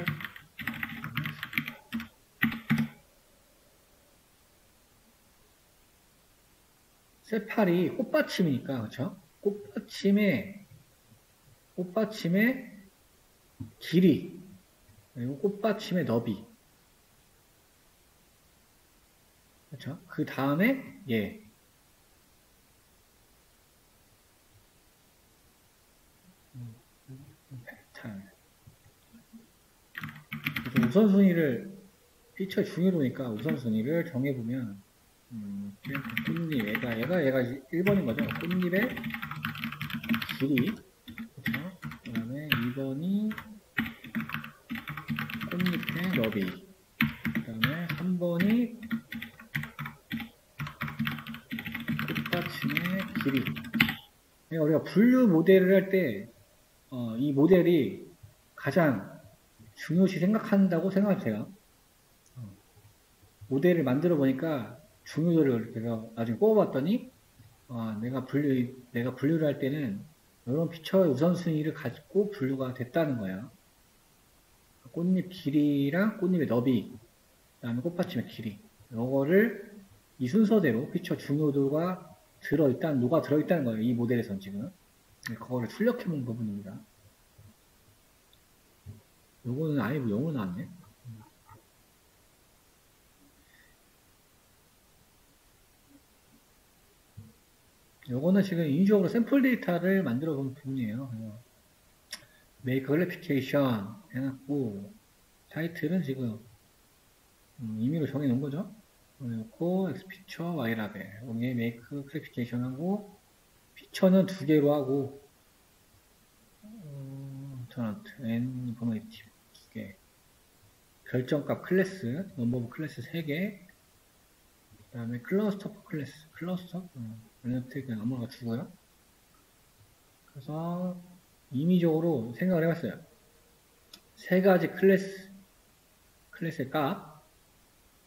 셀팔이 꽃받침이니까, 그쵸? 꽃받침의 길이, 그리고 꽃받침의 너비. 그쵸? 그 다음에, 얘. 팩탈. 우선순위를, 피처 중요도니까 우선순위를 정해보면, 꽃잎, 얘가 1번인 거죠. 꽃잎의 길이. 그쵸? 그 다음에 2번이 꽃잎의 너비. 그 다음에 3번이 꽃받침의 길이. 그러니까 우리가 분류 모델을 할 때, 이 모델이 가장 중요시 생각한다고 생각해요. 모델을 만들어 보니까 중요도를 제가 나중에 뽑아봤더니, 내가 분류를 할 때는 이런 피처의 우선순위를 가지고 분류가 됐다는 거예요. 꽃잎 길이랑 꽃잎의 너비, 그 다음에 꽃받침의 길이. 요거를 이 순서대로 피처 중요도가 녹아 들어있다는 거예요. 이 모델에선 지금. 그거를 출력해본 부분입니다. 요거는 아예 영어 나왔네. 요거는 지금 인위적으로 샘플 데이터를 만들어 본 부분이에요. 메이크 클래피케이션 해놨고, 타이틀은 지금 임의로 정해놓은 거죠. 그래놓고 X 피처, Y 라벨. 여기에 메이크 클래피케이션 하고, 피처는 2개로 하고, 전원트, N 인포메이티브 2개. 결정값 클래스, 넘버 오브 클래스 3개. 그 다음에 클러스터 클래스, 엘리먼트 그냥 아무거나 주고요. 그래서 임의적으로 생각을 해봤어요. 3가지 클래스의 값,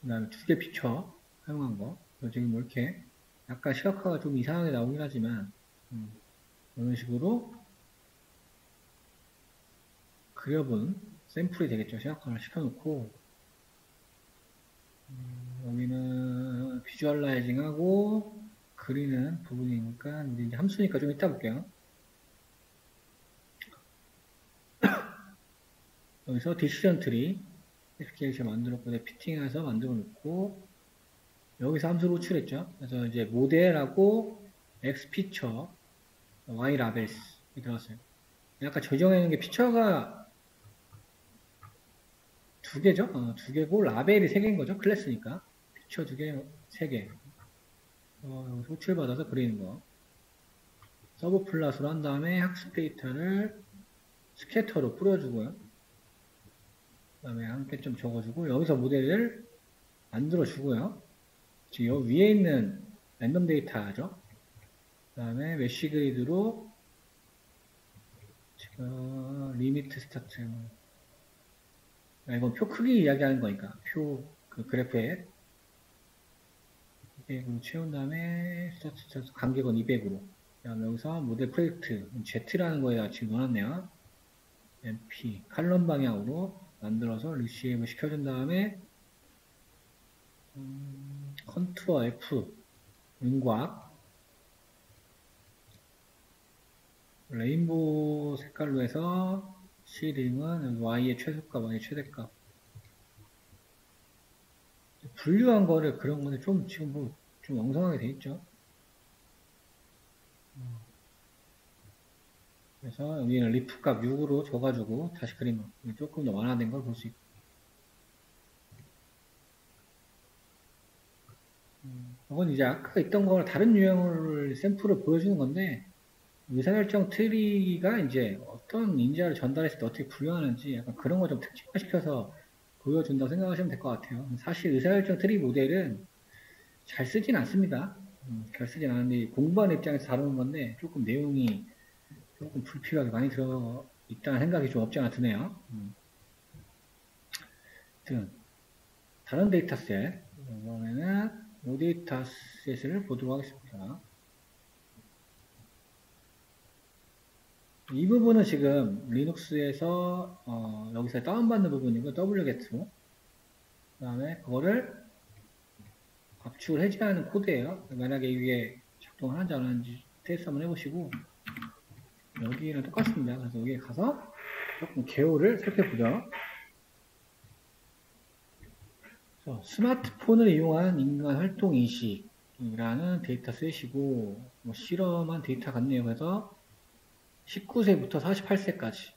그 다음에 2개 피처 사용한 거. 지금 뭐 이렇게 약간 시각화가 좀 이상하게 나오긴 하지만, 이런 식으로 그려본 샘플이 되겠죠. 시각화를 시켜놓고, 여기는 비주얼라이징하고 그리는 부분이니까 이제 함수니까 좀 이따 볼게요. 여기서 디시전 트리 애플리케이션 만들었고 피팅해서 만들어 놓고 여기서 함수를 호출했죠. 그래서 이제 모델하고 X 피처, Y 라벨스 들어갔어요. 아까 조정해 놓은 게 피처가 2개죠. 2개고 라벨이 3개인 거죠. 클래스니까 피처 2개, 3개. 호출받아서 그리는 거. 서브 플랫으로 한 다음에 학습 데이터를 스캐터로 뿌려주고요. 그 다음에 함께 좀 적어주고 여기서 모델을 만들어주고요. 지금 여기 위에 있는 랜덤 데이터죠. 그 다음에 메쉬 그리드로 지금 리미트 스타트. 이건 표 크기 이야기하는 거니까 그 그래프에 200으로 채운 다음에 스타트 간격은 200으로. 그 다음에 여기서 모델 프로젝트 Z라는 거에다 지금 넣어놨네요. MP 칼럼 방향으로 만들어서 리시에이브 시켜준 다음에 컨투어 F 윤곽 레인보우 색깔로 해서 시링은 Y의 최소값, Y의 최대값 분류한 거를 그런 건데 좀 지금 뭐 좀 엉성하게 돼 있죠. 그래서 여기는 리프 값 6으로 줘가지고 다시 그린 거 조금 더 완화된 걸 볼 수 있고 이건 이제 아까 있던 거랑 다른 유형을 샘플을 보여주는 건데 의사결정 트리가 이제 어떤 인자를 전달했을 때 어떻게 구현하는지 약간 그런 거 좀 특징화시켜서 보여준다고 생각하시면 될 것 같아요. 사실 의사결정 트리 모델은 잘 쓰진 않습니다. 잘 쓰진 않은데 공부하는 입장에서 다루는 건데 조금 내용이 조금 불필요하게 많이 들어 있다는 생각이 좀 없지 않아 드네요. 다른 데이터셋, 이번에는 이 데이터셋을 보도록 하겠습니다. 이 부분은 지금 리눅스에서 여기서 다운받는 부분이고 wget로 그 다음에 그거를 압축을 해제하는 코드예요. 만약에 이게 작동을 하는지 안 하는지 테스트 한번 해보시고 여기랑 똑같습니다. 그래서 여기에 가서 조금 개요를 살펴보죠. 스마트폰을 이용한 인간 활동 인식이라는 데이터셋이고 뭐 실험한 데이터 같네요. 그래서 19세부터 48세까지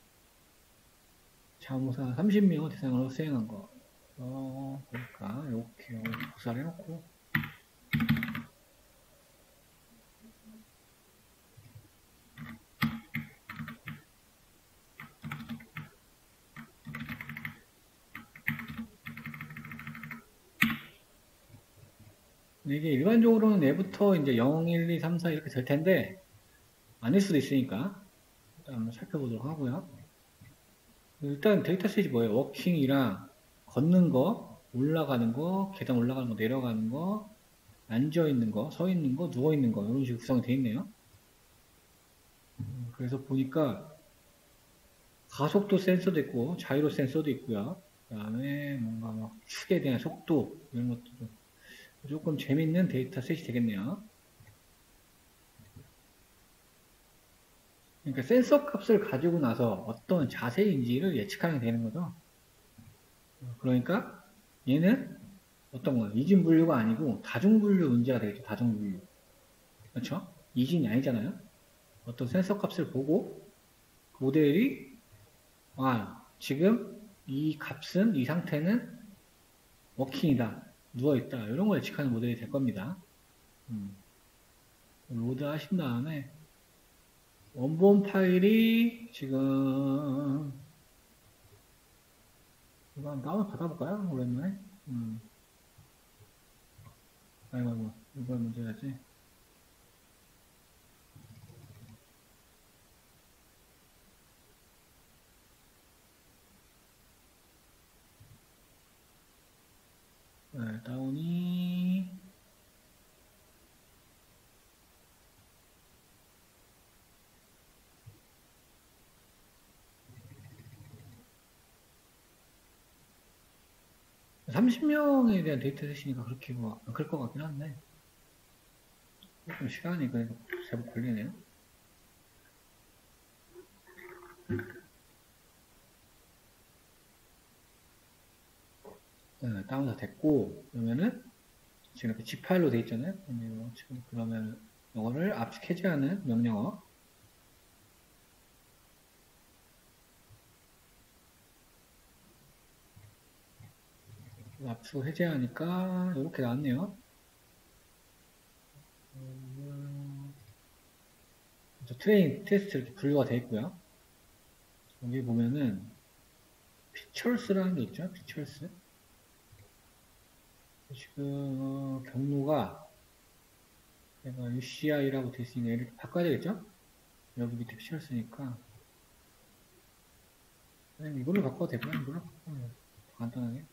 자무사 30명을 대상으로 수행한 거. 보니까 이렇게 복사를 해놓고 이게 일반적으로는 내부터 이제 0, 1, 2, 3, 4 이렇게 될 텐데 아닐 수도 있으니까 일단 한번 살펴보도록 하고요. 일단 데이터셋이 뭐예요? 워킹이랑 걷는 거, 올라가는 거, 계단 올라가는 거, 내려가는 거, 앉아 있는 거, 서 있는 거, 누워 있는 거 이런 식으로 구성이 되어 있네요. 그래서 보니까 가속도 센서도 있고 자이로 센서도 있고요. 그 다음에 뭔가 막 축에 대한 속도 이런 것도 조금 재밌는 데이터셋이 되겠네요. 그러니까 센서 값을 가지고 나서 어떤 자세인지를 예측하게 되는 거죠. 그러니까 얘는 어떤 거예요? 이진분류가 아니고 다중분류 문제가 되겠죠. 다중분류. 그렇죠? 이진이 아니잖아요. 어떤 센서 값을 보고 모델이 지금 이 값은 이 상태는 워킹이다. 누워있다. 이런 걸 예측하는 모델이 될 겁니다. 로드 하신 다음에 원본 파일이 지금 이거 한번 다운 받아볼까요? 오랜만에. 아이고, 이걸 먼저 해야지. 네, 다운이 30명에 대한 데이터셋이니까 그렇게 뭐 안 클 것 같긴 한데 조금 시간이 그래도 제법 걸리네요. 네, 다운 다 됐고 그러면은 지금 이렇게 G파일로 돼 있잖아요. 지금 그러면 이거를 압축 해제하는 명령어 압축 해제하니까 이렇게 나왔네요. 트레인 테스트 이렇게 분류가 되어 있고요. 여기 보면은 피처스라는 게 있죠. 피처스. 지금 경로가 내가 UCI라고 되어 있으니까 얘를 바꿔야 되겠죠? 여기 밑에 피처스니까 이걸로 바꿔도 되고요. 이걸로 바꿔요. 간단하게.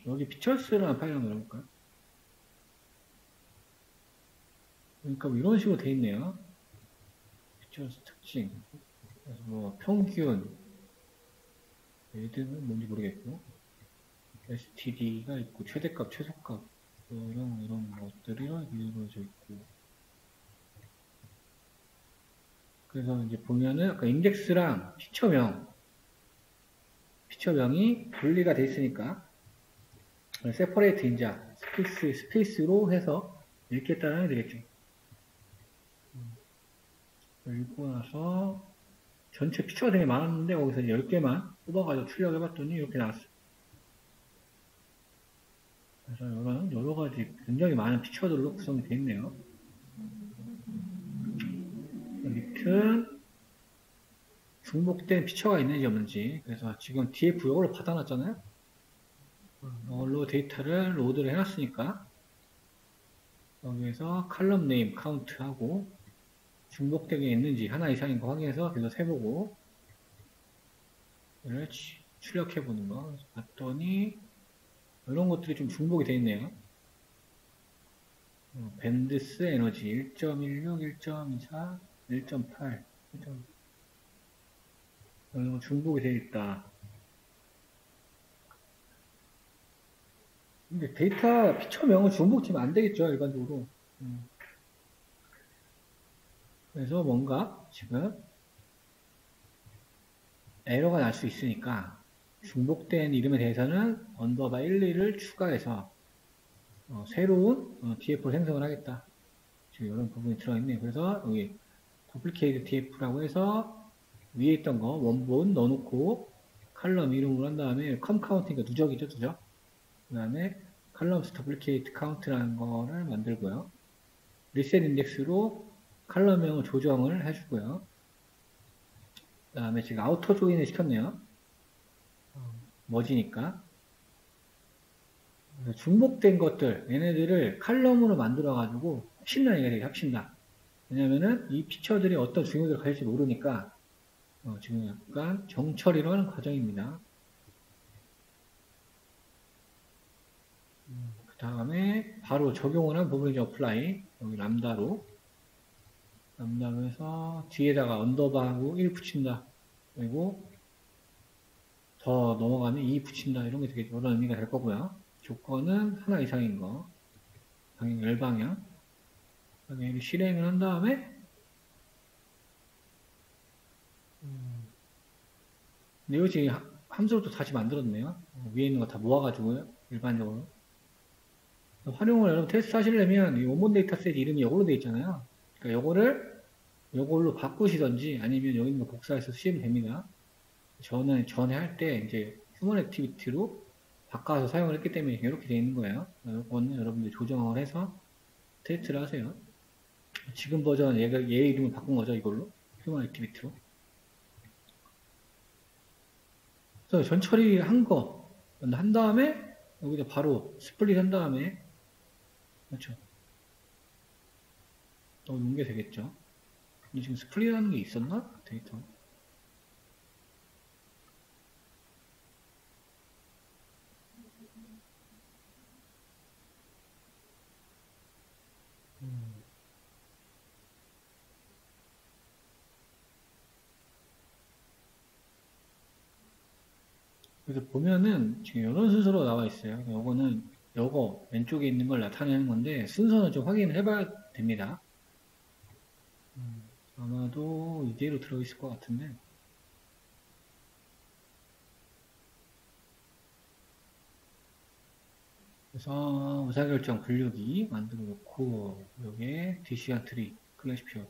여기 피처스라는 파일 한번 열어볼까요? 그러니까 뭐 이런 식으로 되어 있네요. 피처스 특징. 그래서 뭐 평균, 얘들은 뭔지 모르겠고, STD가 있고, 최대값, 최소값, 이런 것들이 이루어져 있고. 그래서 이제 보면은 아까 인덱스랑 피처명이 분리가 돼 있으니까 세퍼레이트 인자 스페이스로 해서 읽겠다는 게 되겠죠. 읽고 나서 전체 피처가 되게 많았는데 거기서 10개만 뽑아가지고 출력해봤더니 이렇게 나왔어요. 그래서 이런 여러 가지 굉장히 많은 피처들로 구성이 되어 있네요. 밑은 중복된 피처가 있는지 없는지. 그래서 지금 DF 이걸로 받아놨잖아요. 이걸로 데이터를 로드를 해놨으니까 여기에서 칼럼 네임 카운트하고 중복되게 있는지 하나 이상인 거 확인해서 계속 해보고 얘를 출력해보는 거 봤더니 이런 것들이 좀 중복이 되어 있네요. 밴드스 에너지 1.16, 1.24, 1.8 이런 거 중복이 되어 있다. 근데 데이터 피처명은 중복되면 안 되겠죠, 일반적으로. 그래서 뭔가 지금 에러가 날 수 있으니까 중복된 이름에 대해서는 언더바 1, 2를 추가해서 새로운 DF를 생성을 하겠다. 지금 이런 부분이 들어있네요. 그래서 여기 더블케이드 DF라고 해서 위에 있던 거 원본 넣어놓고 칼럼 이름으로 한 다음에 컴 카운트니까 누적이죠, 누적. 그 다음에 칼럼스 더블케이트 카운트라는 거를 만들고요. 리셋 인덱스로 칼럼명을 조정을 해주고요. 그 다음에 지금 아우터 조인을 시켰네요. 머지니까. 중복된 것들, 얘네들을 칼럼으로 만들어가지고 합친다는 얘기가 되게 합친다. 왜냐면은 이 피처들이 어떤 중요도를 가질지 모르니까 지금 약간 정처리로 하는 과정입니다. 그 다음에 바로 적용을 한 부분이죠. apply. 여기 람다로 해서 뒤에다가 언더바하고 1 붙인다. 그리고 더 넘어가면 2 붙인다. 이런 게 되게 여러 의미가 될 거고요. 조건은 하나 이상인 거. 방향 열방향. 그다음에 실행을 한 다음에 근데 이거 지금 함수로 다시 만들었네요. 위에 있는 거 다 모아가지고요. 일반적으로. 활용을 여러분 테스트 하시려면 이 원본 데이터셋 이름이 이걸로 되어 있잖아요. 그러니까 요걸로 바꾸시던지 아니면 여기 있는 거 복사해서 쓰시면 됩니다. 저는 전에 할 때 이제 휴먼 액티비티로 바꿔서 사용을 했기 때문에 이렇게 되어 있는 거예요. 이거는 여러분들 조정을 해서 테스트를 하세요. 지금 버전 얘 이름을 바꾼 거죠, 이걸로. 휴먼 액티비티로. 그래서 전 처리한 거, 한 다음에, 여기다 바로 스플릿 한 다음에, 그렇죠. 또 놓은 게 되겠죠. 지금 스플릿 하는 게 있었나? 데이터. 그래서 보면은 지금 이런 순서로 나와 있어요. 요거 왼쪽에 있는 걸 나타내는 건데 순서는 좀 확인을 해봐야 됩니다. 아마도 이대로 들어있을 것 같은데. 그래서 의사결정 분류기 만들어 놓고 여기에 디시전 트리 클래시표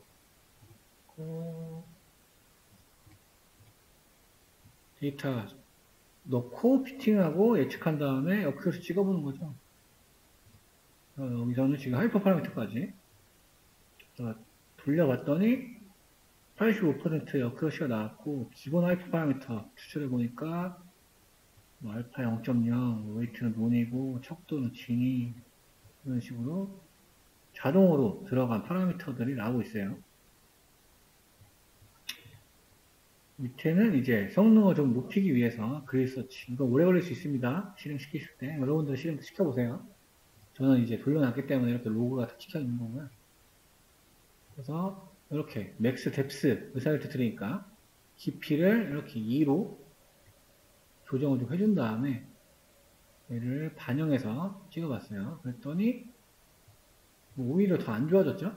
데이터 넣고 피팅하고 예측한 다음에 역수에서 찍어보는 거죠. 여기서는 지금 하이퍼 파라미터까지 돌려봤더니 85%의 어크러시가 나왔고 기본 하이퍼 파라미터 추출해보니까 뭐 알파 0.0, 웨이트는 논이고 척도는 진이 이런 식으로 자동으로 들어간 파라미터들이 나오고 있어요. 밑에는 이제 성능을 좀 높이기 위해서 그리서치 이거 오래 걸릴 수 있습니다. 실행시키실 때 여러분들 실행 시켜보세요. 저는 이제 돌려놨기 때문에 이렇게 로그가 다 찍혀 있는 거고요. 그래서 이렇게 맥스 뎁스 의사결정 트리니까 깊이를 이렇게 2로 조정을 좀 해준 다음에 얘를 반영해서 찍어봤어요. 그랬더니 뭐 오히려 더 안 좋아졌죠?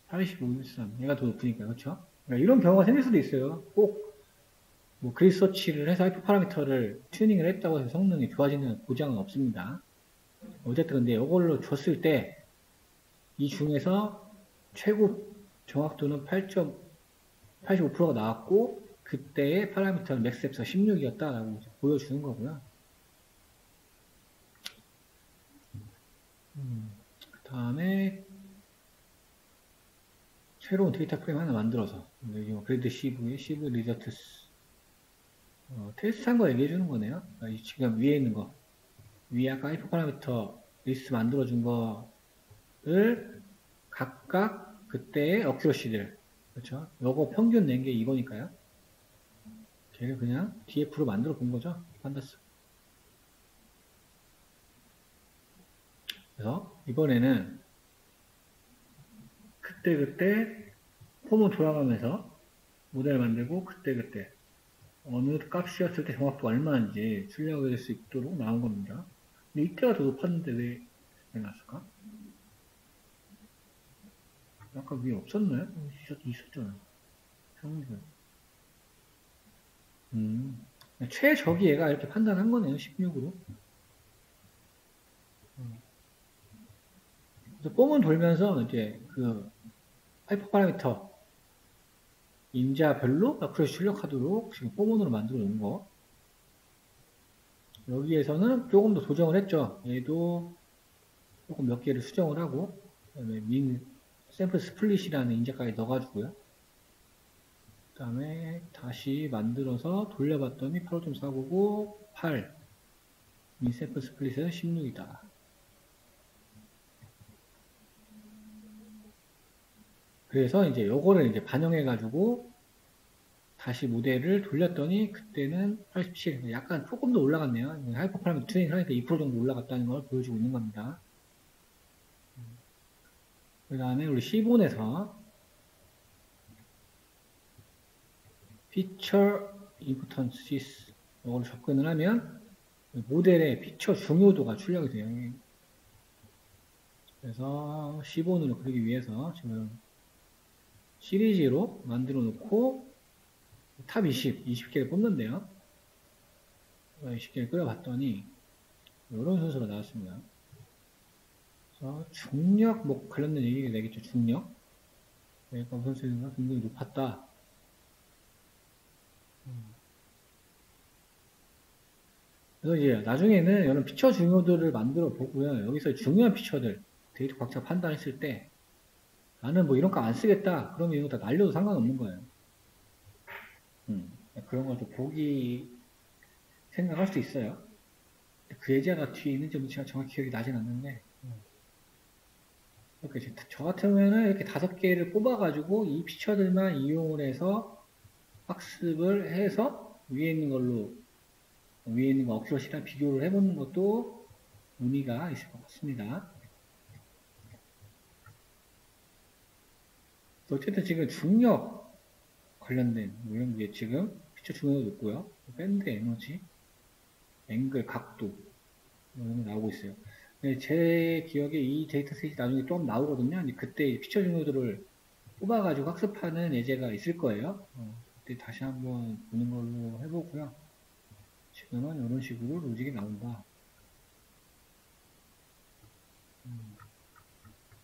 85.13 얘가 더 높으니까 그렇죠? 그러니까 이런 경우가 생길 수도 있어요. 꼭 뭐 그리서치를 해서 하이퍼 파라미터를 튜닝을 했다고 해서 성능이 좋아지는 보장은 없습니다. 어쨌든 근데 이걸로 줬을 때 이 중에서 최고 정확도는 8.85%가 나왔고 그때의 파라미터는 맥스앱서 16이었다라고 보여주는 거고요. 다음에 새로운 데이터 프레임 하나 만들어서 그래드 CV 리저트 테스트한 거 얘기해 주는 거네요. 지금 위에 있는 거 위에 아까 하이퍼 파라미터 리스트 만들어 준 거를 각각 그때의 어큐러시들 그렇죠? 요거 평균 낸 게 이거니까요. 걔를 그냥 DF로 만들어 본 거죠. 판다스. 그래서 이번에는 그때 폼을 돌아가면서 모델 만들고 그때 어느 값이었을 때 정확도가 얼마인지 출력할 수 있도록 나온 겁니다. 근데 이때가 더 높았는데 왜 났을까? 아까 위에 없었나요? 있었잖아. 평균. 최저기 얘가 이렇게 판단한 거네요. 16으로. 그래서 뽕은 돌면서 이제 그 하이퍼 파라미터 인자별로 앞으로 출력하도록 지금 뽕으로 만들어 놓은 거. 여기에서는 조금 더 조정을 했죠. 얘도 조금 몇 개를 수정을 하고, 그다음에 민 샘플 스플릿이라는 인자까지 넣어가지고요. 그 다음에 다시 만들어서 돌려봤더니 8.499, 8. 민 샘플 스플릿은 16이다. 그래서 이제 요거를 이제 반영해가지고 다시 모델을 돌렸더니 그때는 87, 약간 조금 더 올라갔네요. 하이퍼 파라미터 트레이닝 하니까 2% 정도 올라갔다는 걸 보여주고 있는 겁니다. 그 다음에 우리 C 본에서 피처 임포턴시스 이걸 접근을 하면 모델의 피처 중요도가 출력이 돼요. 그래서 C 본으로 그리기 위해서 지금 시리즈로 만들어 놓고 탑 20개를 뽑는데요. 20개를 끓여봤더니 이런 순서로 나왔습니다. 그래서 중력 뭐 관련된 얘기가 되겠죠. 중력 내가 우선순위가 굉장히 높았다. 그래서 이제 나중에는 이런 피처 중요도를 만들어 보고요. 여기서 중요한 피처들 데이터 각자 판단했을 때 나는 뭐 이런 거 안 쓰겠다. 그러면 이거 다 날려도 상관없는 거예요. 그런 걸 좀 보기 생각할 수 있어요. 그 예제가 뒤에 있는지 뭐 제가 정확히 기억이 나진 않는데 이렇게 저 같으면은 이렇게 5개를 뽑아가지고 이 피처들만 이용을 해서 학습을 해서 위에 있는 거 어큐러시랑 비교를 해보는 것도 의미가 있을 것 같습니다. 어쨌든 지금 중력 관련된 뭐 이런 게 지금 피처 중요도 높고요. 밴드 에너지, 앵글, 각도 이런 게 나오고 있어요. 제 기억에 이 데이터셋이 나중에 좀 나오거든요. 그때 피처 중요도를 뽑아가지고 학습하는 예제가 있을 거예요. 그때 다시 한번 보는 걸로 해보고요. 지금은 이런 식으로 로직이 나온다.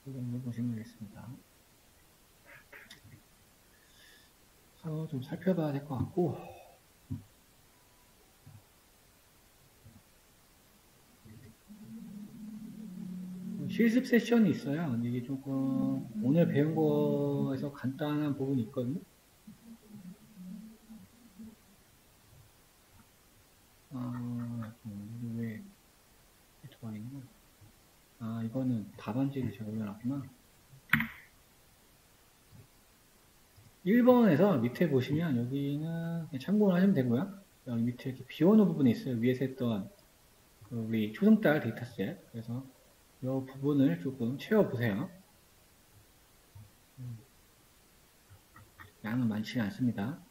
이 정도 보시면 되겠습니다. 그래서 좀 살펴봐야 될 것 같고, 실습 세션이 있어요. 근데 이게 조금 오늘 배운 거에서 간단한 부분이 있거든요. 왜 들어가 있나? 이거는 답안지를 제가 올려놨구나. 1번에서 밑에 보시면 여기는 참고를 하시면 되고요. 여기 밑에 이렇게 비워놓은 부분이 있어요. 위에서 했던 우리 초승달 데이터셋. 그래서 이 부분을 조금 채워보세요. 양은 많지는 않습니다.